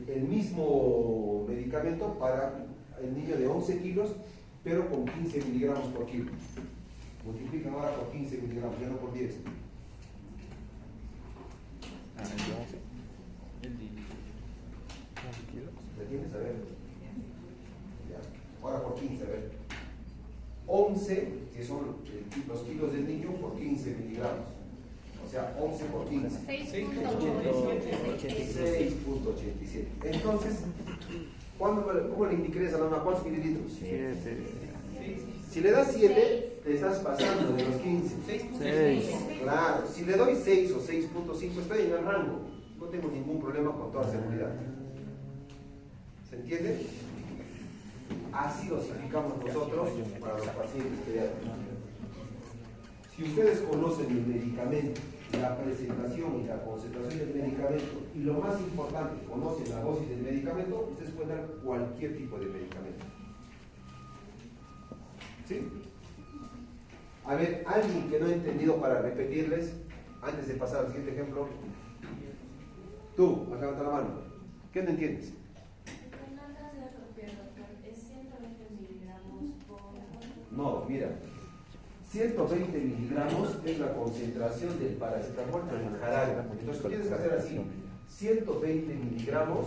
el mismo medicamento para el niño de 11 kilos, pero con 15 miligramos por kilo. Multiplican ahora por 15 miligramos, ya no por 10. ¿La tienes? A ver. Ya. Ahora por 15, a ver. 11, que son los kilos del niño, por 15 miligramos. O sea, 11 por 15. 6.87. Entonces, ¿cómo le indicarías a la mamá? ¿Cuántos mililitros? 7. Si le das 7, te estás pasando de los 15. 6. Claro, si le doy 6 o 6.5, estoy en el rango. No tengo ningún problema con toda seguridad. ¿Se entiende? Así dosificamos nosotros para los pacientes pediátricos. Si ustedes conocen el medicamento, la presentación y la concentración del medicamento, y lo más importante, conocen la dosis del medicamento, ustedes pueden dar cualquier tipo de medicamento. ¿Sí? A ver, alguien que no ha entendido para repetirles, antes de pasar al siguiente ejemplo. Tú, levanta la mano. ¿Qué no entiendes? No, mira. 120 miligramos es la concentración del paracetamol en jarabe. Entonces tienes que hacer así. 120 miligramos,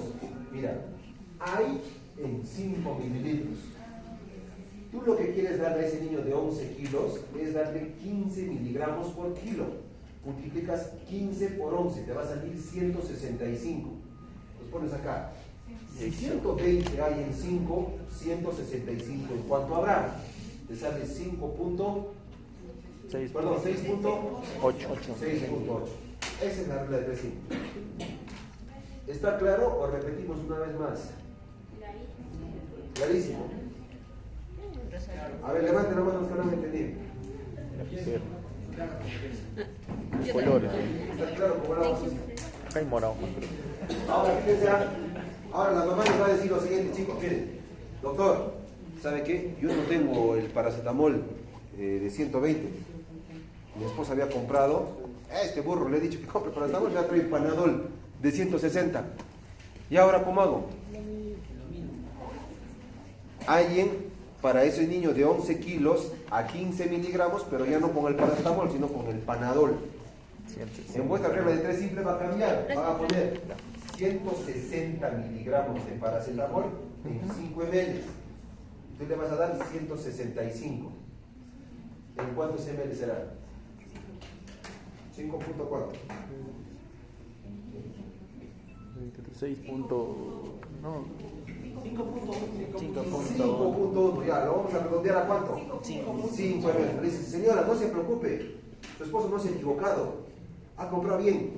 mira, hay en 5 mililitros. Tú lo que quieres darle a ese niño de 11 kilos es darle 15 miligramos por kilo. Multiplicas 15 por 11, te va a salir 165. Los pones acá. Si 120 hay en 5, 165. ¿En cuánto habrá? Te sale 6.8. 6.8. Esa es la regla de 3. ¿Está claro o repetimos una vez más? Clarísimo. A ver, levanten la mano los que no han entendido. Colores. ¿Está claro cómo la vamos a hacer? Acá hay morado. Ahora, fíjense, ahora la mamá les va a decir lo siguiente, chicos, miren, doctor, ¿sabe qué? Yo no tengo el paracetamol de 120. Mi esposa había comprado, a este burro le he dicho que compre paracetamol, me ha traído Panadol de 160. ¿Y ahora cómo hago? Alguien para ese niño de 11 kilos a 15 miligramos, pero ya no con el paracetamol, sino con el Panadol. En vuestra regla de 3 simple va a cambiar, va a poner 160 miligramos de paracetamol en 5 ml. Tú le vas a dar 165. ¿En cuántos ml será? 5.4. 6. No. 5.1, ya, lo vamos a redondear a cuánto? 5 ml. Le dice, señora, no se preocupe, su esposo no se ha equivocado, ha comprado bien.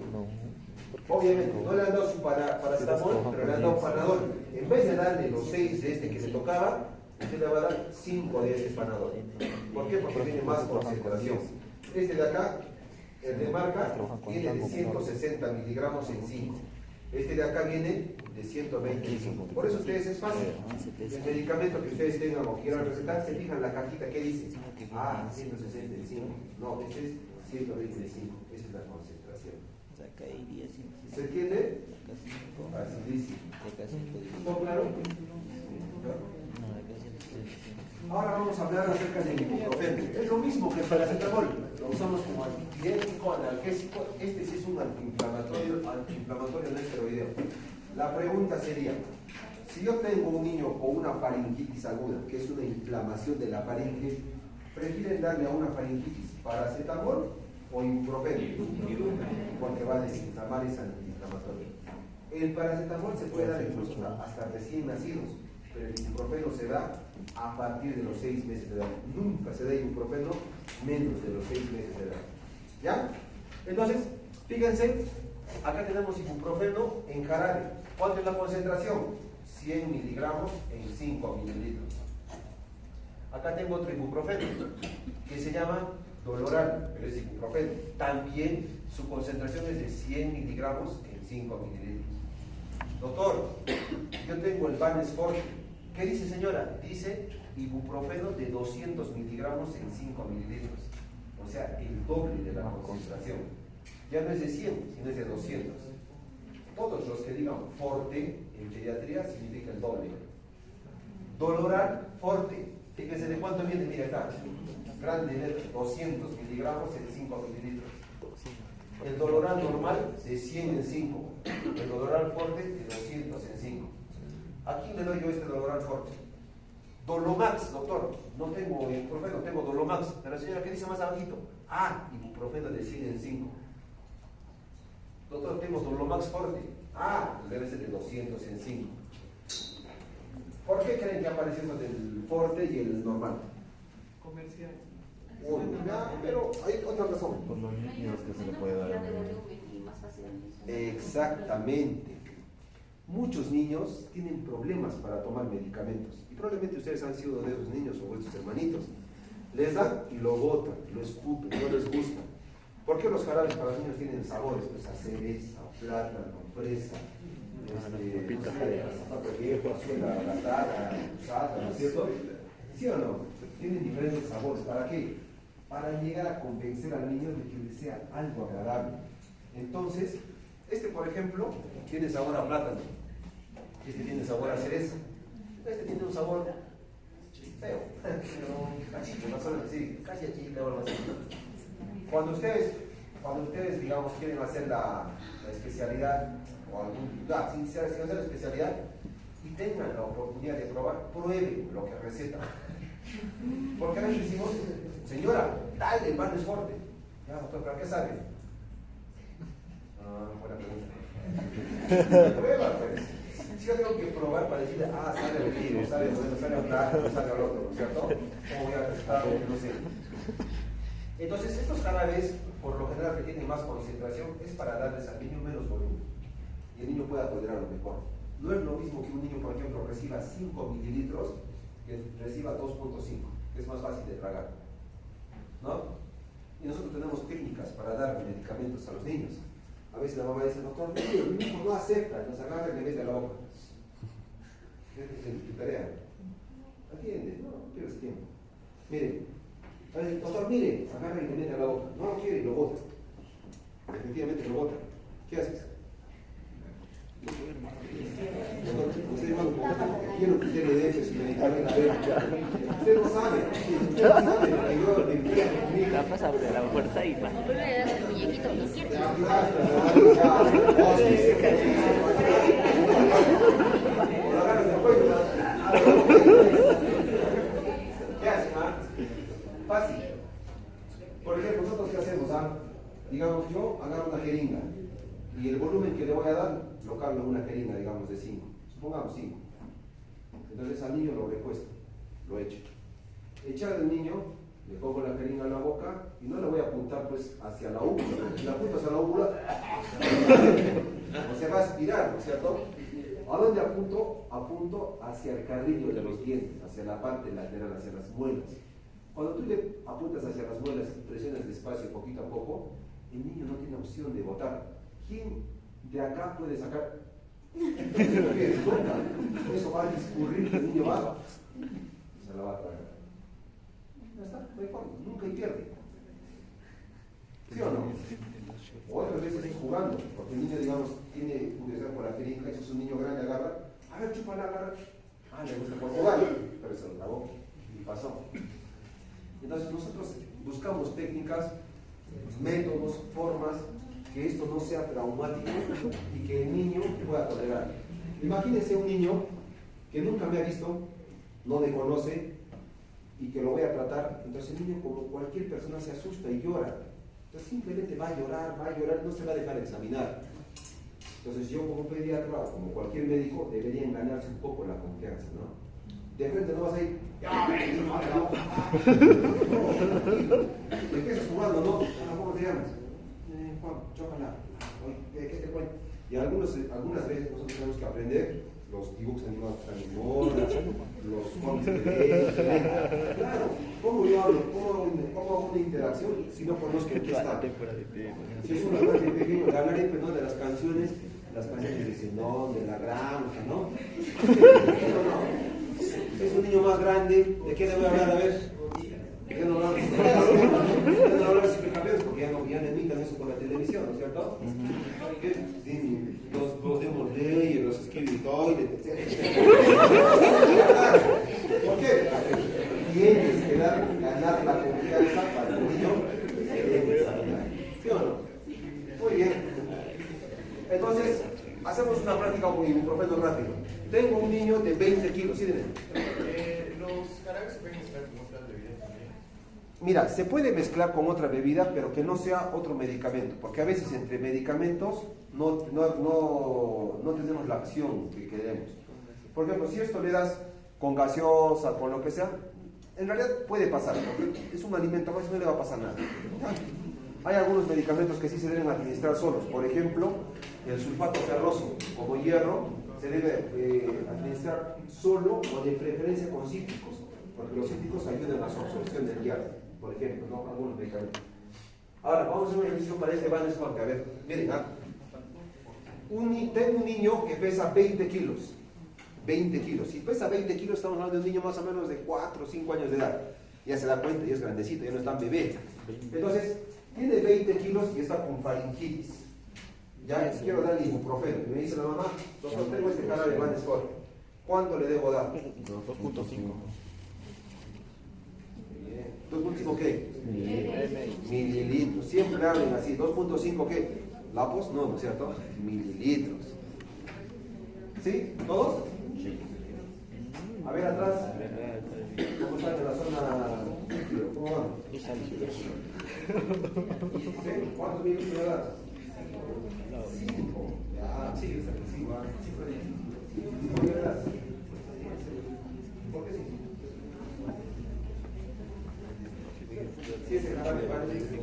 Obviamente, no le han dado su paracetamol, pero le han dado Panadol. En vez de darle los 6 de este que se tocaba, usted le va a dar 5 de este Panadol. ¿Por qué? Porque tiene más concentración. Este de acá, el de marca, viene de 160 miligramos en 5. Este de acá viene de 125. Por eso ustedes es fácil. El medicamento que ustedes tengan o quieran recetar, se fijan la cajita que dice. 165. No, este es 125. Esa es la concentración. ¿Se entiende? Así dice. ¿Todo claro? Ahora vamos a hablar acerca del ibuprofeno. Es lo mismo que el paracetamol. Lo usamos como antipirético, analgésico. Este sí es un antiinflamatorio no esteroideo. La pregunta sería, si yo tengo un niño con una faringitis aguda, que es una inflamación de la faringe, ¿prefieren darle a una faringitis paracetamol o ibuprofeno? Porque va a desinflamar, es antiinflamatorio. El paracetamol se puede dar incluso hasta recién nacidos, pero el ibuprofeno se da a partir de los 6 meses de edad. Nunca se da ibuprofeno menos de los 6 meses de edad. ¿Ya? Entonces, fíjense, acá tenemos ibuprofeno en jarabe. ¿Cuánto es la concentración? 100 miligramos en 5 mililitros. Acá tengo otro ibuprofeno que se llama Doloral, pero es ibuprofeno. También su concentración es de 100 miligramos en 5 mililitros. Doctor, yo tengo el Vanes Forte. ¿Qué dice, señora? Dice ibuprofeno de 200 miligramos en 5 mililitros. O sea, el doble de la concentración. ya no es de 100, sino es de 200. Todos los que digan forte en pediatría significa el doble. Doloral forte. Fíjense de cuánto viene, mira acá. Grande, 200 miligramos en 5 mililitros. El doloral normal de 100 en 5. El doloral fuerte de 200 en 5. ¿A quién le doy yo este doloral fuerte? Dolomax, doctor. No tengo ibuprofeno, tengo Dolomax. Pero la señora, ¿qué dice más abajito? Ah, ibuprofeno de 100 en 5. Doctor, tengo Dolomax fuerte. Ah, debe ser de 200 en 5. ¿Por qué creen que aparece eso del fuerte y el normal? Comercial. Pero hay otra razón. Por los líquidos que se le puede dar. Exactamente. Muchos niños tienen problemas para tomar medicamentos. Y probablemente ustedes han sido de esos niños o vuestros hermanitos. Les dan y lo botan, lo escupen, no les gusta. ¿Por qué los jarabes para los niños tienen sabores? Pues a cereza, plátano, fresa, zapato viejo, azuela gastada, usada, ¿no es cierto? ¿Sí o no? Tienen diferentes sabores. ¿Para qué? Para llegar a convencer al niño de que le sea algo agradable. Entonces, este por ejemplo, tiene sabor a plátano. Este tiene sabor a cereza. Este tiene un sabor feo, cachito, más o menos así, casi achito o algo así. Cuando ustedes, digamos, quieren hacer la especialidad, o algún, si hacer la especialidad, y tengan la oportunidad de probar, prueben lo que recetan. Porque a veces decimos, señora, dale, el pan es fuerte. Ya, doctor, ¿para qué sabe? Buena pregunta. Prueba, pues. Si yo tengo que probar para decirle, sabe rico, sabe bueno, sabe a plato, sabe al otro, ¿no es cierto? ¿Cómo voy a testar? No sé. Entonces, estos jarabes, por lo general que tienen más concentración, es para darles al niño menos volumen. Y el niño pueda tolerarlo mejor. No es lo mismo que un niño, por ejemplo, reciba 5 mililitros que reciba 2.5, que es más fácil de tragar. ¿No? Y nosotros tenemos técnicas para dar medicamentos a los niños. A veces la mamá dice, doctor, el niño no acepta, nos agarra y le mete a la boca. Esa es tu tarea. Atiende, no pierdas tiempo. Mire, doctor, mire, agarra y le mete a la boca. No lo quiere y lo bota. Efectivamente lo bota. ¿Qué haces? Usted no quiero que usted le dé su medicamento. Usted no sabe. Usted no sabe lo que yo le envío a mi hija. Pasa sobre la fuerza y va. Tú le das el muñequito, no quiere. ¿Qué hace? Fácil. Por ejemplo, nosotros ¿qué hacemos? Digamos, yo agarro una jeringa y el volumen que le voy a dar lo cambio en una jeringa, digamos, de 5. Supongamos 5. Entonces al niño lo recuesto, lo echo. Echar al niño, le pongo la jeringa en la boca y no le voy a apuntar pues hacia la úvula. Si le apunto hacia la úvula, o sea, va a aspirar, ¿no es cierto? ¿A dónde apunto? Apunto hacia el carrillo de los dientes, hacia la parte lateral, hacia las muelas. Cuando tú le apuntas hacia las muelas y presionas despacio poquito a poco, el niño no tiene opción de botar. ¿Quién de acá puede sacar? Eso va a discurrir, el niño va, se la va a tragar. Ya está, no hay forma, nunca hay pierde. ¿Sí o no? O otras veces jugando, porque el niño, digamos, tiene un deseo por la jeringa, y si es un niño grande, agarra, a ver, chúpala, agarra. Le gusta por jugar, pero se lo tragó y pasó. Entonces nosotros buscamos técnicas, métodos, formas, que esto no sea traumático y que el niño pueda tolerar. Imagínense un niño que nunca me ha visto, no me conoce y que lo voy a tratar. Entonces el niño, como cualquier persona, se asusta y llora. Entonces simplemente va a llorar, no se va a dejar examinar. Entonces yo como pediatra o como cualquier médico debería ganarse un poco la confianza, ¿no? De frente no vas a ir, ¿de qué estás jugando? No, ¿cómo te llamas? Juan, chócala. ¿Qué te cuento? Y algunas veces nosotros tenemos que aprender los dibujos animados que los cómics de leche. Claro, ¿cómo yo hablo? ¿Cómo hago una interacción si no conozco qué está? Si es una parte pequeña, le hablaré perdón, de las canciones de Zenón, de la granja, ¿no? Es un niño más grande, ¿de qué le voy a hablar? A ver, Ya no hablan de supercampeones porque ya no emitan eso por la televisión, ¿no es cierto? ¿Qué? Sí, los Demon Slayer, los Skibidi Toilet, etc. ¿Por qué? Tienes que ganar la confianza para el niño que debe desarrollar. ¿Sí o no? Muy bien. Entonces, hacemos una práctica con ibuprofeno rápido. Tengo un niño de 20 kilos, ¿sí? Los carabes se pueden mezclar con otras bebidas también. Mira, se puede mezclar con otra bebida, pero que no sea otro medicamento, porque a veces entre medicamentos no tenemos la acción que queremos. Por ejemplo, si esto le das con gaseosa, con lo que sea, en realidad puede pasar, porque es un alimento más y no le va a pasar nada. Hay algunos medicamentos que sí se deben administrar solos, por ejemplo, el sulfato ferroso, como hierro, se debe administrar solo o de preferencia con cítricos, porque los cítricos ayudan a la absorción del hierro, por ejemplo, ¿no? Algunos medicamentos. Ahora, vamos a hacer un ejercicio para este Van Squat. A ver, miren, tengo un niño que pesa 20 kilos. 20 kilos. Si pesa 20 kilos, estamos hablando de un niño más o menos de 4 o 5 años de edad. Ya se da cuenta, ya es grandecito, ya no es tan bebé. Entonces, tiene 20 kilos y está con faringitis. Ya quiero darle ibuprofeno. Y me dice la mamá, doctor, tengo este jarabe de Van Squat. ¿Cuánto le debo dar? 2.5. 2.5 ¿qué? Mililitros. Siempre hablen así. 2.5 ¿qué? ¿Lapos? No, ¿no es cierto? Mililitros. ¿Sí? ¿Todos? A ver atrás. ¿Cómo están en la zona? ¿Cómo van? ¿Sí? ¿Cuántos mililitros le das? 5. Ya, sí, es agresivo. 5 le das. ¿Por qué sí? Si ese jarabe vale 200.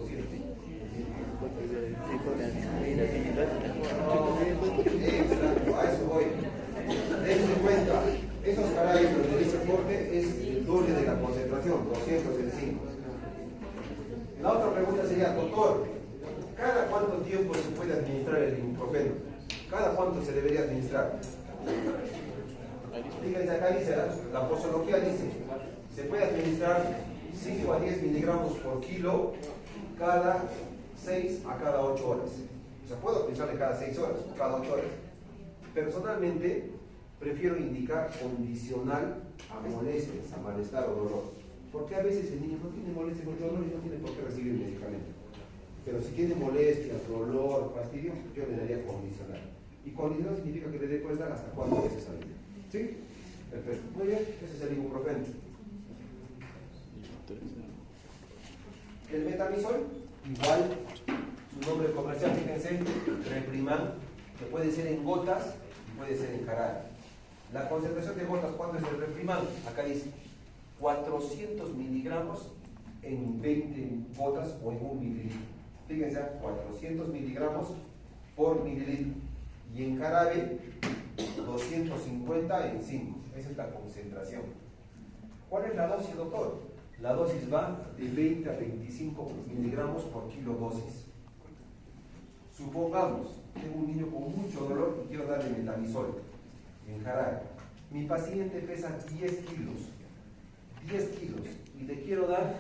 Exacto, a eso voy. Dense cuenta, esos jarabes donde dice fuerte es el doble de la concentración, 200 en 5. La otra pregunta sería, doctor, ¿cada cuánto tiempo se puede administrar el ibuprofeno? ¿Cada cuánto se debería administrar? Fíjense, acá dice, la posología dice, se puede administrar 5 a 10 miligramos por kilo cada 6 a cada 8 horas. O sea, puedo utilizarle cada 6 horas, cada 8 horas. Personalmente, prefiero indicar condicional a molestias, a malestar o dolor. Porque a veces el niño no tiene molestias o dolor y no tiene por qué recibir el medicamento. Pero si tiene molestias, dolor, fastidio, yo le daría condicional. Y condicional significa que le dé cuenta hasta 4 veces al día. ¿Sí? Perfecto. Muy bien, ese es el ibuprofeno. El metamizol, igual, su nombre comercial, fíjense, Repriman, que puede ser en gotas y puede ser en jarabe. La concentración de gotas, ¿cuánto es el Repriman? Acá dice 400 miligramos en 20 gotas o en 1 mililitro. Fíjense, 400 miligramos por mililitro. Y en jarabe, 250 en 5. Esa es la concentración. ¿Cuál es la dosis, doctor? La dosis va de 20 a 25 miligramos por kilo dosis. Supongamos, tengo un niño con mucho dolor y quiero darle metamizol en jarabe. Mi paciente pesa 10 kilos. 10 kilos. Y le quiero dar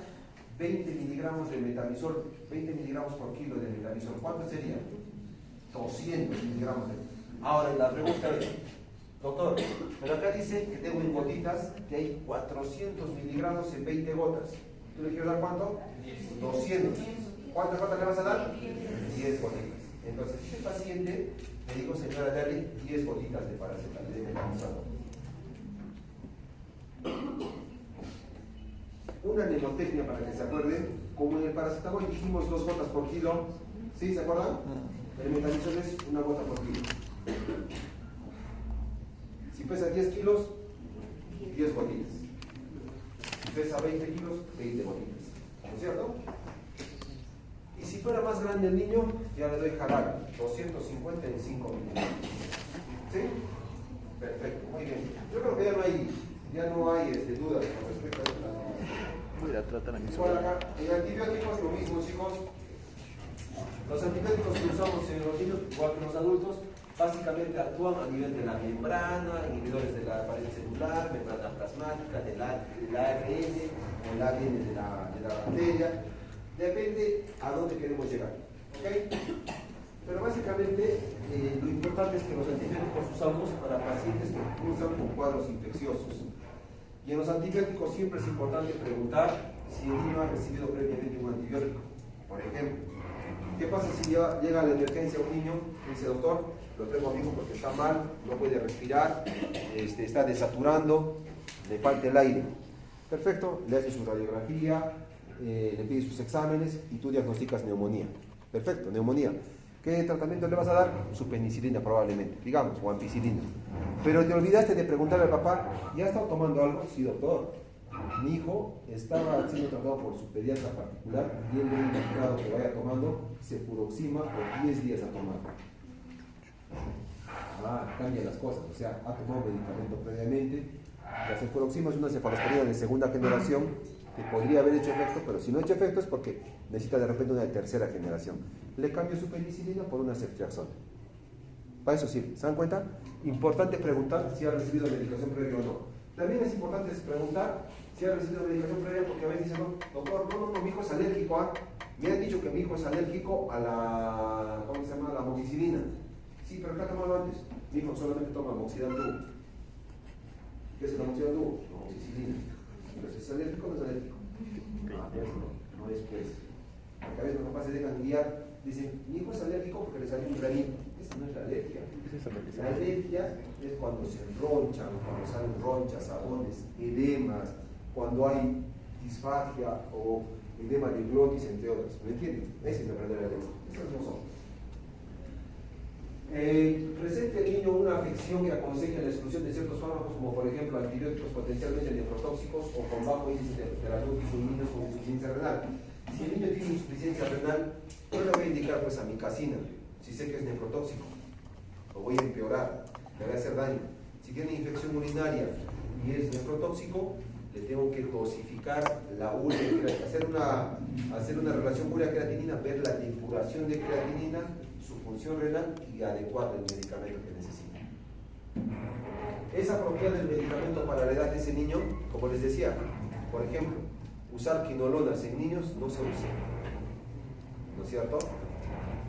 20 miligramos de metamizol, 20 miligramos por kilo de metamizol. ¿Cuánto sería? 200 miligramos. Ahora, la pregunta es, doctor, pero acá dice que tengo en gotitas que hay 400 miligramos en 20 gotas. ¿Tú le quieres dar cuánto? 200. ¿Cuántas gotas le vas a dar? 10 gotitas. Entonces, este paciente, le digo, señora, dale 10 gotitas de paracetamol, de metamizol. Una mnemotecnia para que se acuerden, como en el paracetamol dijimos 2 gotas por kilo, ¿sí? ¿Se acuerdan? El metamizol es 1 gota por kilo. Si pesa 10 kilos, 10 gotitas. Si pesa 20 kilos, 20 gotitas. ¿No es cierto? Y si fuera más grande el niño, ya le doy jarabe, 250 en 5 minutos. ¿Sí? Perfecto, muy bien. Yo creo que ya no hay dudas con respecto a esto. Voy a tratar a mi Igual acá, el antibiótico es lo mismo, chicos. Los antibióticos que usamos en los niños, igual que en los adultos, básicamente actúan a nivel de la membrana, inhibidores de la pared celular, membrana plasmática, del ARN, el ADN de la bacteria. Depende a dónde queremos llegar. ¿Ok? Pero básicamente lo importante es que los antibióticos usamos para pacientes que cursan con cuadros infecciosos. Y en los antibióticos siempre es importante preguntar si el niño ha recibido previamente un antibiótico. Por ejemplo, ¿qué pasa si llega a la emergencia un niño y dice, doctor, lo tengo a mi hijo porque está mal, no puede respirar, está desaturando, le falta el aire? Perfecto, le hace su radiografía, le pide sus exámenes y tú diagnosticas neumonía. Perfecto, neumonía. ¿Qué tratamiento le vas a dar? Su penicilina probablemente, digamos, o ampicilina. Pero te olvidaste de preguntarle al papá, ¿ya ha estado tomando algo? Sí, doctor. Mi hijo estaba siendo tratado por su pediatra particular y él le ha indicado que vaya tomando cefuroxima por 10 días a tomar. Cambia las cosas, o sea, ha tomado medicamento previamente. La cefuroxima es una cefalosporina de segunda generación que podría haber hecho efecto, pero si no ha hecho efecto es porque necesita de repente una de tercera generación. Le cambio su penicilina por una ceftriaxona. Para eso sí, ¿se dan cuenta? Importante preguntar si ha recibido medicación previa o no. También es importante preguntar si ha recibido medicación previa, porque a veces dicen, no, doctor, no, mi hijo es alérgico a... Me han dicho que mi hijo es alérgico a la... ¿cómo se llama? La amoxicilina. Sí, pero ¿qué ha tomado antes? Mi hijo solamente toma amoxidal duro. ¿Qué es el amoxidal duro? Amoxicilina. Entonces, ¿es alérgico o no es alérgico? Pues no es pues. Porque a veces los papás se dejan guiar, dicen, mi hijo es alérgico porque le salió un granito. Esa no es la alergia. La alergia es cuando se enronchan, cuando salen ronchas, sabones, edemas, cuando hay disfagia o edema de glotis, entre otras. ¿Me entienden? Esa es la verdadera alergia. Esas no son. Presente el niño una afección que aconseja la exclusión de ciertos fármacos, como por ejemplo antibióticos potencialmente nefrotóxicos o con bajo índice terapéutico en niños con insuficiencia renal. Si el niño tiene insuficiencia renal, yo le voy a indicar pues amicacina, si sé que es nefrotóxico, lo voy a empeorar, le voy a hacer daño. Si tiene infección urinaria y es nefrotóxico, le tengo que dosificar la urea, hacer una relación urea-creatinina, ver la depuración de creatinina, su función renal y adecuar el medicamento que necesita. ¿Es apropiado el medicamento para la edad de ese niño? Como les decía, por ejemplo, usar quinolonas en niños no se usa, ¿no es cierto?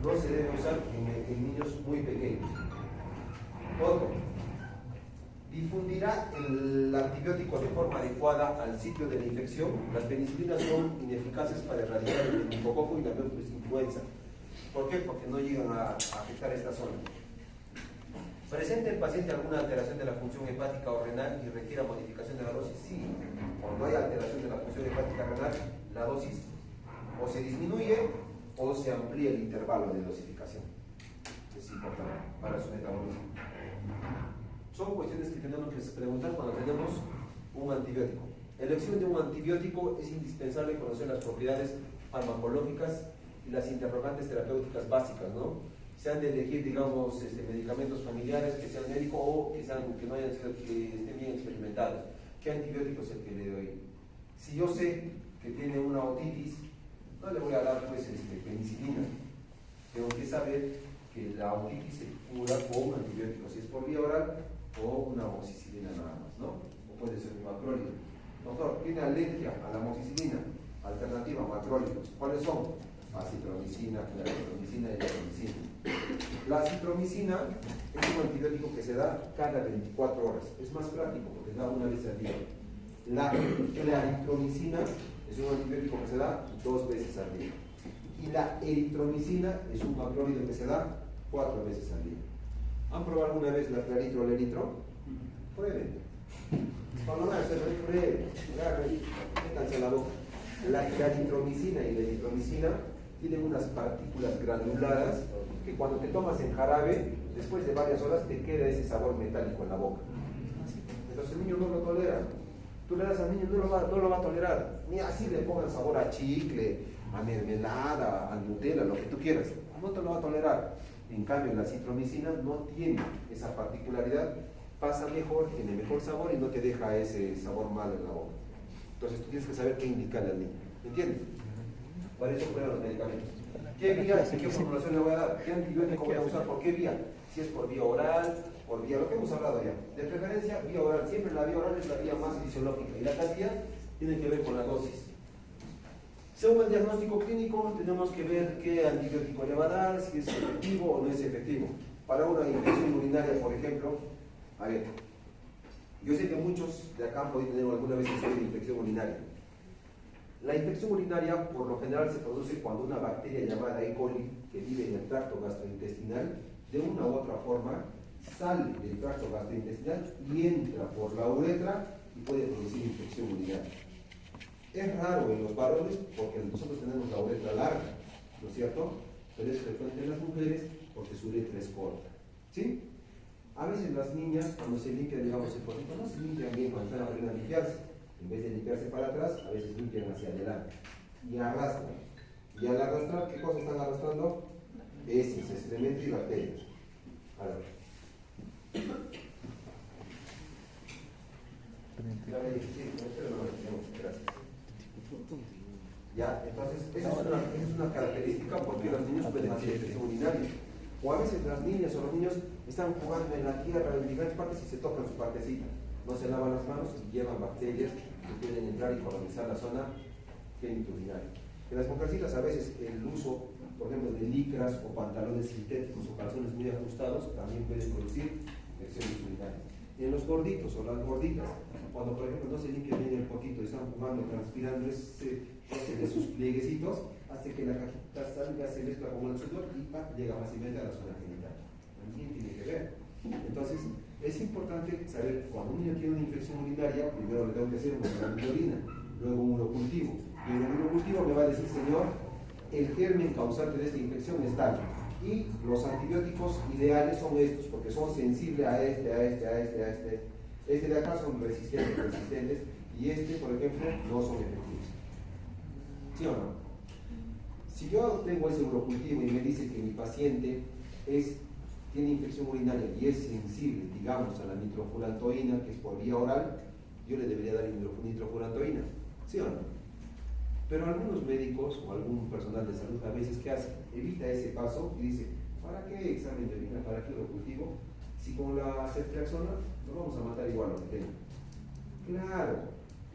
No se debe usar en niños muy pequeños. Otro, difundirá el antibiótico de forma adecuada al sitio de la infección. Las penicilinas son ineficaces para erradicar el meningococo y la influenza. ¿Por qué? Porque no llegan a afectar esta zona. ¿Presenta el paciente alguna alteración de la función hepática o renal y requiere modificación de la dosis? Sí. Cuando hay alteración de la función hepática renal, la dosis o se disminuye o se amplía el intervalo de dosificación. Es importante para su metabolismo. Son cuestiones que tenemos que preguntar cuando tenemos un antibiótico. Elección de un antibiótico: es indispensable conocer las propiedades farmacológicas y las interrogantes terapéuticas básicas, ¿no? Se han de elegir, digamos, medicamentos familiares que sean médicos o que no hayan sido, que estén bien experimentados. ¿Qué antibiótico es el que le doy? Si yo sé que tiene una otitis, no le voy a dar pues penicilina. Tengo que saber que la otitis se cura con un antibiótico, si es por vía oral o una amoxicilina nada más, ¿no? O puede ser un macrólido. Doctor, ¿tiene alergia a la amoxicilina? Alternativa, macrólidos. ¿Cuáles son? Acitromicina, claritromicina y acitromicina. La acitromicina es un antibiótico que se da cada 24 horas. Es más práctico porque se da una vez al día. La claritromicina es un antibiótico que se da 2 veces al día. Y la eritromicina es un macrólido que se da 4 veces al día. ¿Han probado alguna vez la claritro o el eritro? Prueben. Cuando van a hacer, prueben. Métanse la boca. La claritromicina y la eritromicina tienen unas partículas granuladas que cuando te tomas en jarabe, después de varias horas te queda ese sabor metálico en la boca. Entonces el niño no lo tolera. Tú le das al niño, no lo va a tolerar. Ni así le pongan sabor a chicle, a mermelada, a Nutella, lo que tú quieras. No te lo va a tolerar. En cambio, la citromicina no tiene esa particularidad. Pasa mejor, tiene mejor sabor y no te deja ese sabor malo en la boca. Entonces tú tienes que saber qué indicarle al niño. ¿Me entiendes? Para eso prueban los medicamentos. ¿Qué vía y qué formulación le voy a dar? ¿Qué antibiótico voy a usar? ¿Por qué vía? Si es por vía oral, lo que hemos hablado ya. De preferencia, vía oral. Siempre la vía oral es la vía más fisiológica. Y la cantidad tiene que ver con la dosis. Según el diagnóstico clínico, tenemos que ver qué antibiótico le va a dar, si es efectivo o no es efectivo. Para una infección urinaria, por ejemplo, a ver, yo sé que muchos de acá han podido tener alguna vez una infección urinaria. La infección urinaria, por lo general, se produce cuando una bacteria llamada E. coli, que vive en el tracto gastrointestinal, de una u otra forma, sale del tracto gastrointestinal y entra por la uretra y puede producir infección urinaria. Es raro en los varones porque nosotros tenemos la uretra larga, ¿no es cierto? Pero es frecuente en las mujeres porque su uretra es corta, ¿sí? A veces las niñas, cuando se limpian, digamos, el porrito, no se limpian bien cuando están aprendiendo a limpiarse. En vez de limpiarse para atrás, a veces limpian hacia adelante y arrastran. Y al arrastrar, ¿qué cosas están arrastrando? Heces, excremento y bacterias. Ahora. Gracias. Ya, entonces, esa es una característica porque los niños pueden hacer infección urinaria. O a veces las niñas o los niños están jugando en la tierra en diferentes partes y se tocan su partecita. No se lavan las manos y llevan bacterias que pueden entrar y colonizar la zona genitourinaria. En las mujercitas a veces el uso, por ejemplo, de licras o pantalones sintéticos o calzones muy ajustados también puede producir infecciones urinarias. En los gorditos o las gorditas, cuando por ejemplo no se limpia bien el poquito y están fumando, transpirando de sus plieguecitos, hace que la cajita salga, se mezcla con el sudor y llega fácilmente a la zona genital. También tiene que ver. Entonces, es importante saber cuando un niño tiene una infección urinaria, primero le tengo que hacer un examen de orina, luego un urocultivo. Y en el urocultivo me va a decir, señor, el germen causante de esta infección es tal. Y los antibióticos ideales son estos, porque son sensibles a este. Este de acá son resistentes, y este, por ejemplo, no son efectivos. ¿Sí o no? Si yo tengo ese urocultivo y me dice que mi paciente tiene infección urinaria y es sensible, digamos, a la nitrofurantoína, que es por vía oral, yo le debería dar nitrofurantoína. ¿Sí o no? Pero algunos médicos o algún personal de salud a veces, ¿qué hace? Evita ese paso y dice, ¿para qué examen de orina? ¿Para qué urocultivo? Si con la ceftriaxona lo vamos a matar igual lo que tenga. Claro,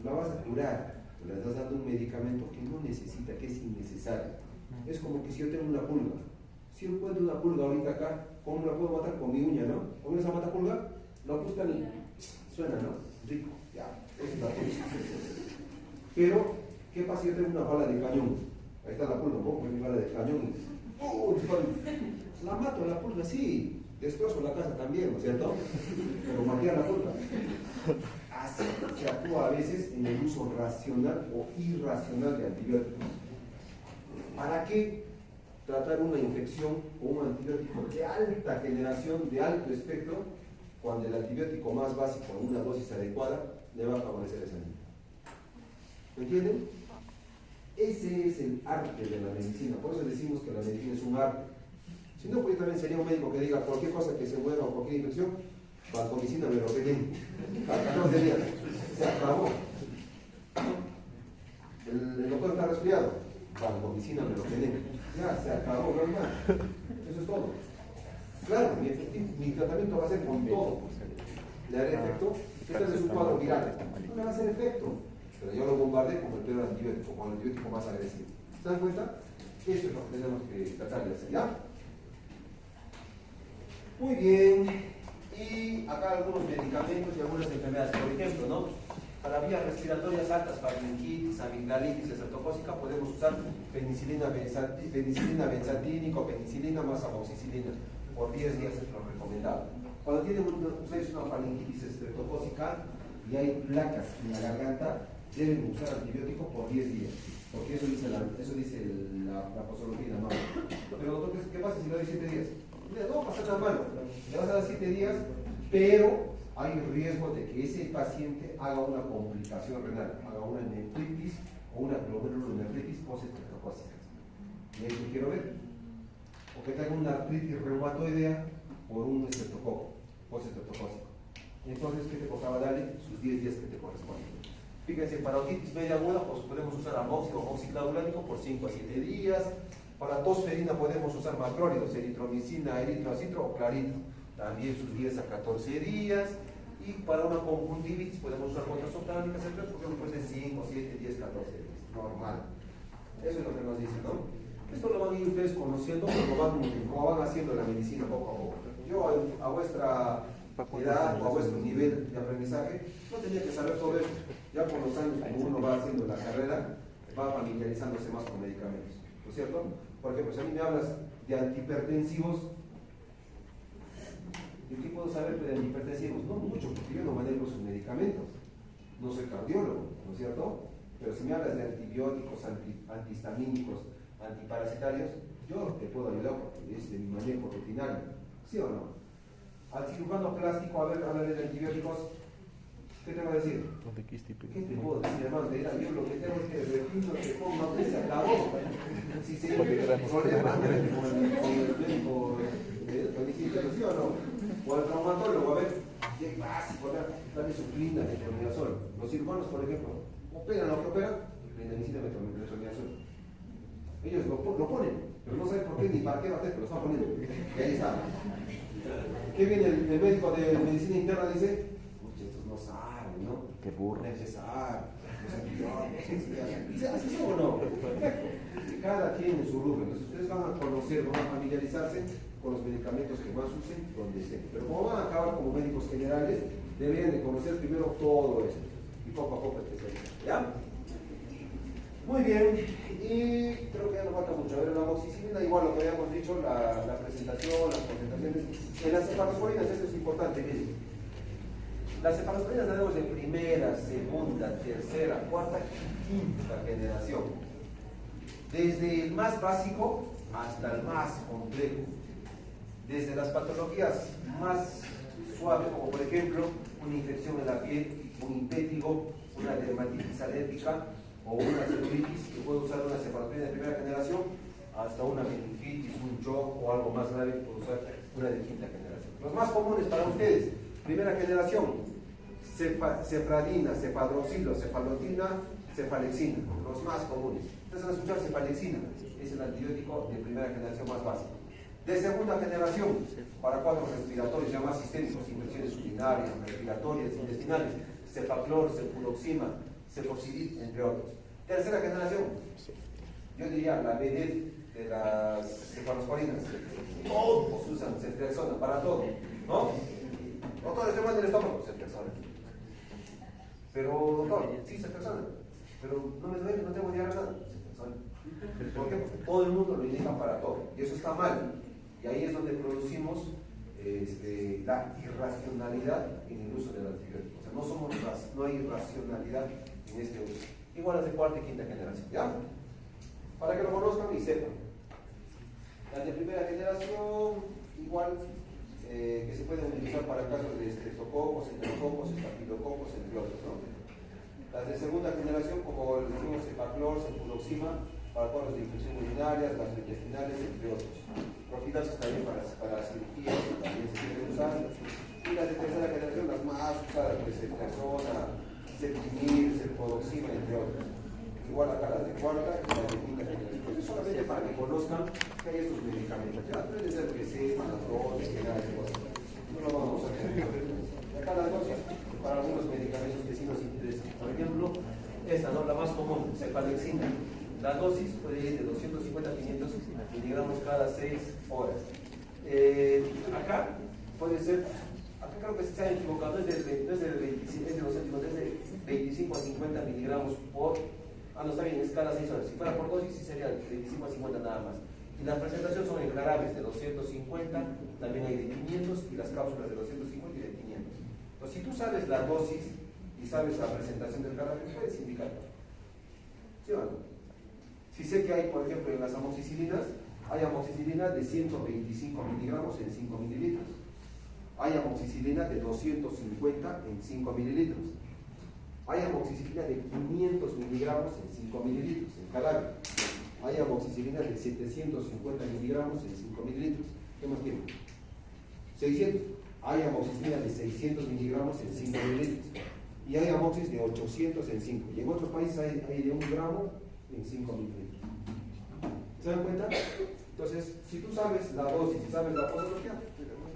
la vas a curar, le estás dando un medicamento que no necesita, que es innecesario. Es como que si yo tengo una pulga. Si yo encuentro una pulga ahorita acá, ¿cómo la puedo matar? Con mi uña, ¿no? ¿Cómo esa mata pulga? La buscan y suena, ¿no? Rico, ya, esa es la pulga. Pero, ¿qué pasa si yo tengo una bala de cañón? Ahí está la pulga, pongo mi bala de cañón. La mato la pulga, sí. Destrozo la casa también, ¿no es cierto? Pero maté a la pulga. Así se actúa a veces en el uso racional o irracional de antibióticos. ¿Para qué tratar una infección con un antibiótico de alta generación, de alto espectro, cuando el antibiótico más básico, en una dosis adecuada, le va a favorecer a esa niña? ¿Me entienden? Ese es el arte de la medicina. Por eso decimos que la medicina es un arte. Si no, pues también sería un médico que diga cualquier cosa que se mueva o cualquier infección, vancomicina me lo pedí. A 14 días. Se acabó. El doctor está resfriado. Vancomicina me lo pedí. Ya, se acabó, no hay más. Eso es todo. Claro, mi tratamiento va a ser con todo. ¿Le haré efecto? Este es un cuadro viral. No me va a hacer efecto. Pero yo lo bombardeo con el peor antibiótico, con el antibiótico más agresivo. ¿Se dan cuenta? Eso es lo que tenemos que tratar de hacer, ¿ya? Muy bien. Y acá algunos medicamentos y algunas enfermedades. Por ejemplo, ¿no? Para vías respiratorias altas, faringitis, amigdalitis, estreptocócica, podemos usar penicilina benzatínica o penicilina más amoxicilina. Por 10 días es lo recomendado. Cuando tienen ustedes una faringitis estreptocócica y hay placas en la garganta, deben usar antibiótico por 10 días, porque eso dice la posología, ¿no? Pero doctor, ¿qué pasa si le doy 7 días? No va a pasar nada malo, le vas a dar 7 días, pero hay riesgo de que ese paciente haga una complicación renal, haga una nefritis o una glomerulonefritis postestreptocócica. ¿Y ahí quiero ver? O que tenga una artritis reumatoidea por un estreptococo postestreptocócico. Entonces, ¿qué te tocaba darle? Sus 10 días que te corresponden. Fíjense, para otitis media aguda, pues podemos usar amoxicilina o amoxiclavulánico por 5 a 7 días. Para tos ferina podemos usar macrólidos, eritromicina, eritroacitro o clarito, también sus 10 a 14 días. Y para una conjuntivitis podemos usar gotas octánicas, por ejemplo, puede ser 5, 7, 10, 14 días, normal. Eso es lo que nos dice, ¿no? Esto lo van a ir ustedes conociendo como van haciendo la medicina poco a poco. Yo a vuestra edad o a vuestro nivel de aprendizaje no tenía que saber todo esto. Ya con los años, como uno va haciendo la carrera, va familiarizándose más con medicamentos, ¿no es cierto? Por ejemplo, si a mí me hablas de antihipertensivos, ¿yo qué puedo saber de antihipertensivos? No mucho, porque yo no manejo sus medicamentos, no soy cardiólogo, ¿no es cierto? Pero si me hablas de antibióticos, antihistamínicos, antiparasitarios, yo te puedo ayudar porque es de mi manejo rutinario, ¿sí o no? Al cirujano plástico, a ver, háblale de antibióticos, ¿qué te va a decir? ¿Qué te puedo decir, hermano? Te dirá, yo lo que tengo es que repito, que pongo que se acabó. Si se tiene problemas con el médico ¿sí o no? O al traumatólogo, a ver, qué básico, dame suplina, metronidazol. Los cirujanos, por ejemplo, operan lo que operan, clindamicina, metronidazol. Ellos lo ponen, pero no saben por qué ni para qué va a hacer, pero lo están poniendo. Y ahí está. ¿Qué viene el médico de medicina interna? Dice, estos no saben, ¿no? Qué burro. Necesario, los antibióticos, ¿así son o no? Perfecto. Cada quien en su rubro. Entonces ustedes van a conocer, van a familiarizarse con los medicamentos que más usen, donde estén. Pero como van a acabar como médicos generales, deberían de conocer primero todo esto. Y poco a poco especializar. ¿Ya? Muy bien, y creo que ya no falta mucho. A ver, la amoxicilina, igual lo que habíamos dicho, la presentación, las presentaciones. En las cefalosporinas, esto es importante, miren. Las cefalosporinas las tenemos de primera, segunda, tercera, cuarta y quinta generación. Desde el más básico hasta el más complejo. Desde las patologías más suaves, como por ejemplo una infección en la piel, un impétigo, una dermatitis alérgica, o una celulitis, que puede usar una cefalosporina de primera generación, hasta una meningitis, un shock o algo más grave que puede usar una de quinta generación. Los más comunes para ustedes, primera generación, cefradina, cefadroxilo, cefalotina, cefalexina, los más comunes. Ustedes van a escuchar cefalexina, es el antibiótico de primera generación más básico. De segunda generación, para cuadros respiratorios ya más sistémicos, infecciones urinarias, respiratorias, intestinales, cefaclor, cefuroxima, cefoxidil, entre otros. Tercera generación, yo diría la vedette de las cefalosporinas. Todos usan ceftriaxona para todo, ¿no? Doctor, estoy mal del estómago, ceftriaxona. Pero, doctor, sí, ceftriaxona. Pero no me duele, no tengo diarrea, nada, ceftriaxona. ¿Por qué? Porque todo el mundo lo indica para todo, y eso está mal. Y ahí es donde producimos la irracionalidad en el uso del antibiótico. O sea, no hay racionalidad en este uso. Igual las de cuarta y quinta generación, ¿ya? Para que lo conozcan y sepan. Las de primera generación, igual, que se pueden utilizar para casos de estreptococos, enterococos, estafilococos, entre otros, ¿no? Las de segunda generación, como el cefaclor, cefuroxima, para cuadros de infección urinarias, gastrointestinales, entre otros. Profilaxis también para cirugías, también se pueden usar. Y las de tercera generación, las más usadas, pues ceftriaxona, ceftimil, cefuroxima, entre otros. Igual acá las de cuarta y las de quinta generación. Entonces, solamente para que conozcan que hay estos medicamentos. Ya puede ser que sepan las dosis, que nada de cosas. No lo vamos a hacer. Y acá las dosis para algunos medicamentos que sí nos interesan. Por ejemplo, esta, ¿no? La más común, cefalexina. La dosis puede ir de 250 a 500 miligramos cada 6 horas. Acá puede ser, acá creo que se han equivocado, no es de 25 a 50 miligramos por, no está bien, es cada 6 horas. Si fuera por dosis, sí sería de 25 a 50 nada más. Y las presentaciones son en jarabes de 250, también hay de 500 y las cápsulas de 250 y de 500. Entonces, si tú sabes la dosis y sabes la presentación del jarabe, puedes indicar. ¿Sí o no? Si sé que hay, por ejemplo, en las amoxicilinas, hay amoxicilina de 125 miligramos en 5 mililitros. Hay amoxicilina de 250 en 5 mililitros. Hay amoxicilina de 500 miligramos en 5 mililitros, en jarabe. Hay amoxicilina de 750 miligramos en 5 mililitros. ¿Qué más tiene? 600. Hay amoxicilina de 600 miligramos en 5 mililitros. Y hay amoxis de 800 en 5. Y en otros países hay de 1 gramo en 5 mililitros. ¿Se dan cuenta? Entonces, si tú sabes la dosis y sabes la posología,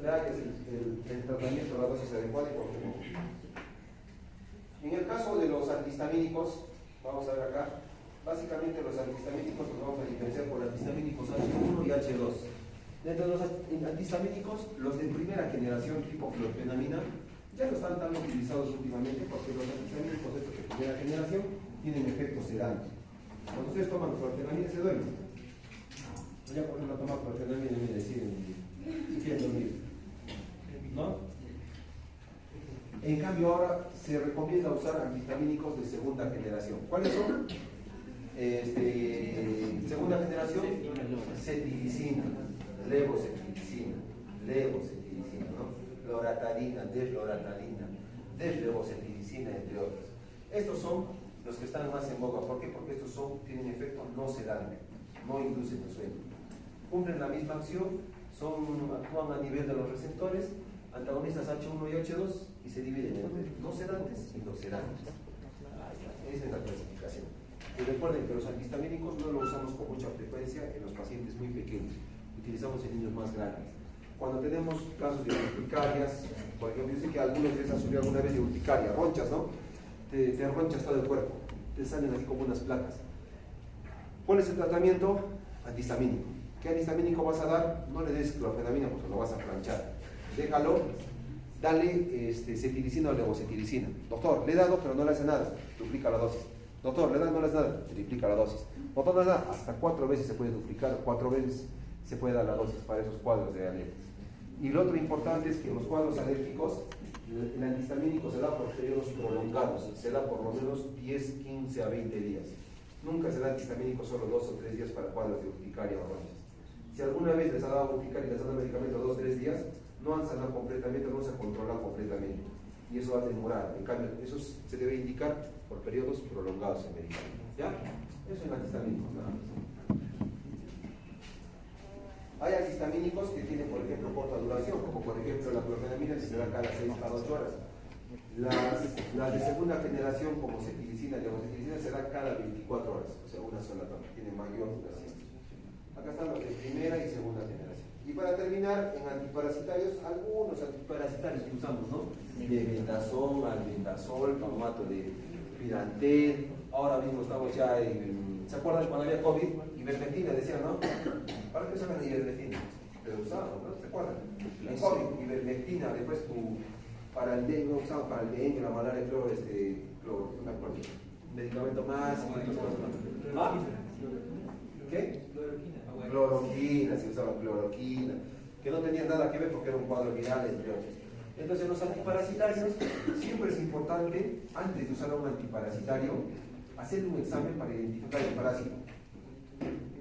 le hagas el tratamiento de la dosis adecuada y por qué no. En el caso de los antihistamínicos, vamos a ver acá, básicamente los antihistamínicos los vamos a diferenciar por antihistamínicos H1 y H2. Dentro de los antihistamínicos, los de primera generación tipo clorfenamina, ya no están tan utilizados últimamente porque los antihistamínicos estos de primera generación tienen efectos sedantes. Cuando ustedes toman clorfenamina se duermen. Ya por ejemplo tomar clorfenamina y me deciden si quieren dormir, ¿no? En cambio ahora se recomienda usar antihistamínicos de segunda generación. ¿Cuáles son? Segunda generación, cetiricina, levocetiricina, ¿no? Loratadina, deslevocetiricina, entre otros. Estos son los que están más en boga. ¿Por qué? Porque estos tienen efecto no sedante, no inducen el sueño. Cumplen la misma acción, actúan a nivel de los receptores, antagonistas H1 y H2, y se dividen entre no sedantes y no sedantes. Esa es la clasificación. Y recuerden que los antihistamínicos no los usamos con mucha frecuencia en los pacientes muy pequeños, utilizamos en niños más grandes. Cuando tenemos casos de urticarias, por ejemplo, yo sé que algunos de ustedes han sufrido alguna vez de urticaria, ronchas, ¿no? Te ronchas todo el cuerpo, te salen así como unas placas. ¿Cuál es el tratamiento? Antihistamínico. ¿Qué antihistamínico vas a dar? No le des clorfenamina porque lo vas a planchar. Déjalo, dale cetiricina o levocetiricina. Doctor, le he dado pero no le hace nada, duplica la dosis. Doctor, le da, no le hace nada, triplica la dosis. Doctor, no le da, hasta 4 veces se puede duplicar, 4 veces se puede dar la dosis para esos cuadros de alergia. Y lo otro importante es que en los cuadros alérgicos, el antihistamínico se da por periodos prolongados, se da por lo menos 10, 15 a 20 días. Nunca se da antihistamínico solo 2 o 3 días para cuadros de urticaria o ronchas. Si alguna vez les ha dado urticaria y les ha dado medicamento 2 o 3 días, no han sanado completamente, no se ha controlado completamente. Y eso va a demorar. En cambio, eso se debe indicar por periodos prolongados en medicamento. ¿Ya? Eso es antihistamínico, nada más. Hay antihistamínicos que tienen, por ejemplo, corta duración, como por ejemplo la clorfenamina que se da cada 6 a 8 horas. Las de segunda generación, como cetiricina y levocetiricina, se da cada 24 horas, o sea, una sola toma, tiene mayor duración. Acá están los de primera y segunda generación. Y para terminar, en antiparasitarios, algunos antiparasitarios que usamos, ¿no? Bebendazol, albendazol, palmato de Pirantel. Ahora mismo estamos ya en... ¿Se acuerdan cuando había COVID? Ivermectina, decían, ¿no? ¿Para qué usaban ivermectina? Pero usaban, ¿no? ¿Se acuerdan? En COVID, ivermectina, después para el dengue, usaban para el dengue, la malaria, cloro, no me acuerdo. Medicamento más, y otras cosas más. ¿Ah? ¿Qué? Cloroquina, se usaba cloroquina, que no tenía nada que ver porque era un cuadro viral, entre otros. Entonces, los antiparasitarios, siempre es importante, antes de usar un antiparasitario, hacer un examen para identificar el parásito.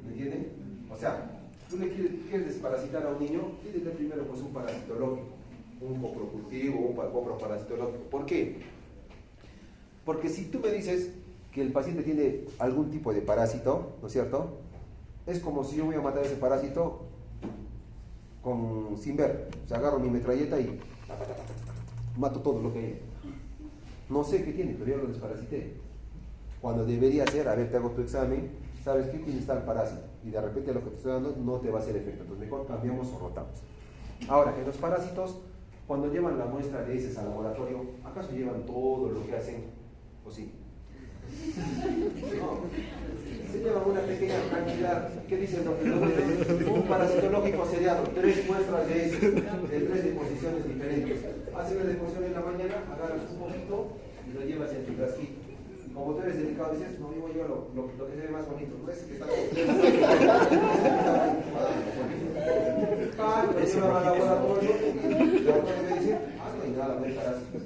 ¿Me entienden? O sea, tú le quieres desparasitar a un niño, pídele primero pues un parasitológico, un coprocultivo, un coproparasitológico. ¿Por qué? Porque si tú me dices que el paciente tiene algún tipo de parásito, ¿no es cierto? Es como si yo voy a matar ese parásito sin ver. O sea, agarro mi metralleta y mato todo lo que hay. No sé qué tiene, pero yo lo desparasité. Cuando debería ser, a ver, te hago tu examen, sabes qué tiene tal parásito. Y de repente lo que te estoy dando no te va a hacer efecto. Entonces mejor cambiamos o rotamos. Ahora, en los parásitos, cuando llevan la muestra de heces al laboratorio, ¿acaso llevan todo lo que hacen? ¿O sí? No, se lleva una pequeña cantidad. ¿Qué dice el doctor? Un parasitológico seriado, 3 muestras de heces, de 3 deposiciones diferentes. Haces la deposición en la mañana, agarras un poquito y lo llevas en tu frasquito. Y como tú eres delicado, dices, no, yo voy a llevar lo que se ve más bonito. No es que está lo llevan al laboratorio y el laboratorio me dice, no hay nada, no hay parásitos.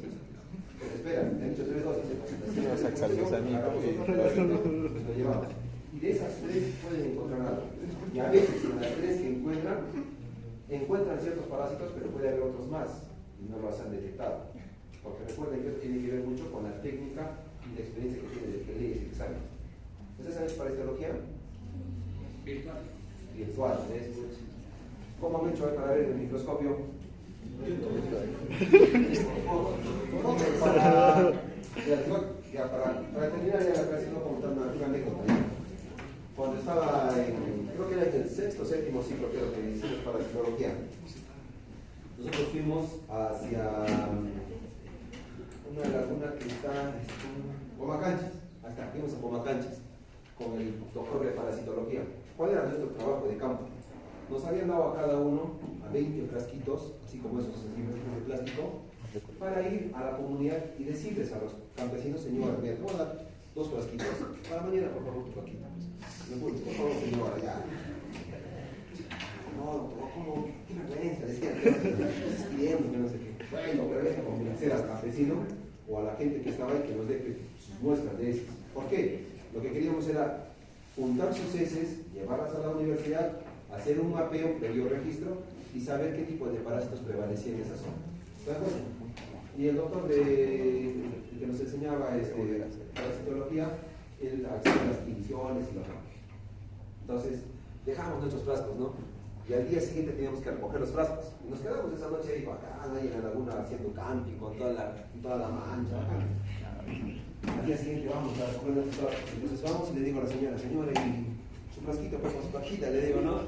Espera, he hecho 3 dosis de lo llevamos. Y de esas 3 pueden encontrar algo. Y a veces en las 3 que encuentran ciertos parásitos, pero puede haber otros más y no los han detectado. Porque recuerden que eso tiene que ver mucho con la técnica y la experiencia que tiene el que lee ese examen. ¿Ustedes saben parasitología? Virtual. ¿Cómo han hecho para ver el microscopio? Para terminar ya la clase, no contar una anécdota. Cuando estaba creo que era en el 6º o 7º ciclo, creo que hicimos parasitología. Nosotros fuimos hacia una laguna que está en Pomacanchis. Hasta fuimos a Pomacanchis con el doctor de parasitología. ¿Cuál era nuestro trabajo de campo? Nos habían dado a cada uno a 20 frasquitos, así como esos centímetros de plástico, para ir a la comunidad y decirles a los campesinos: señora, mira, te voy a dar 2 frasquitos para mañana, por favor, tu paquita. Por favor, señora, ya. No, ¿cómo? ¿Qué vergüenza? Decían, estás pidiendo, que no sé qué. Bueno, pero hay que convencer al campesino o a la gente que estaba ahí que nos deje sus muestras de heces. ¿Por qué? Lo que queríamos era juntar sus heces, llevarlas a la universidad, hacer un mapeo, previo registro y saber qué tipo de parásitos prevalecían en esa zona. ¿De acuerdo? Y el doctor que nos enseñaba parasitología, él hacía las divisiones y lo demás. Entonces, dejamos nuestros frascos, ¿no? Y al día siguiente teníamos que recoger los frascos. Y nos quedamos esa noche ahí bacán, ahí en la laguna haciendo camping con toda la mancha. Al día siguiente vamos a recoger nuestros frascos. Entonces vamos y le digo a la señora: y su frasquito, pues con su pajita, le digo, ¿no?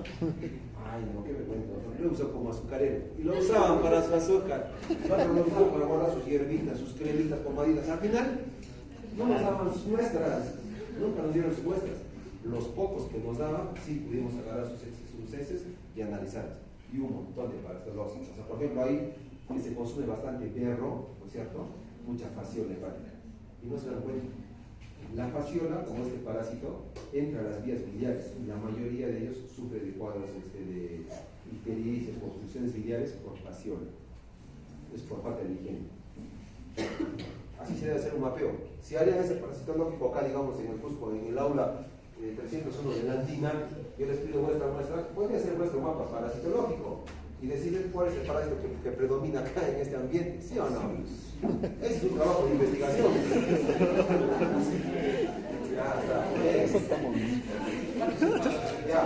Ay, no, qué vergüenza. Lo uso como azucarero. Y lo usaban para su azúcar. Nosotros lo usamos para guardar sus hierbitas, sus cremitas, pomaditas. Al final, no nos daban sus muestras. Nunca nos dieron sus muestras. Los pocos que nos daban, sí pudimos agarrar sus heces y analizarlas. Y un montón de parásitos. O sea, por ejemplo, ahí se consume bastante perro, ¿no es cierto? Mucha fasciola hepática. Y no se dan cuenta. La fasciola, como este parásito, entra a las vías biliares. La mayoría de ellos sufre de cuadros de ictericia, obstrucciones biliares por fasciola. Es por falta de higiene. Así se debe hacer un mapeo. Si harían ese parasitológico acá, digamos, en el Cusco, en el aula 301 de la Andina, yo les pido vuestra muestra, puede hacer vuestro mapa parasitológico y decirles cuál es el parásito que predomina acá en este ambiente, ¿sí o no? Ese es un trabajo de investigación. Ya está. Ya.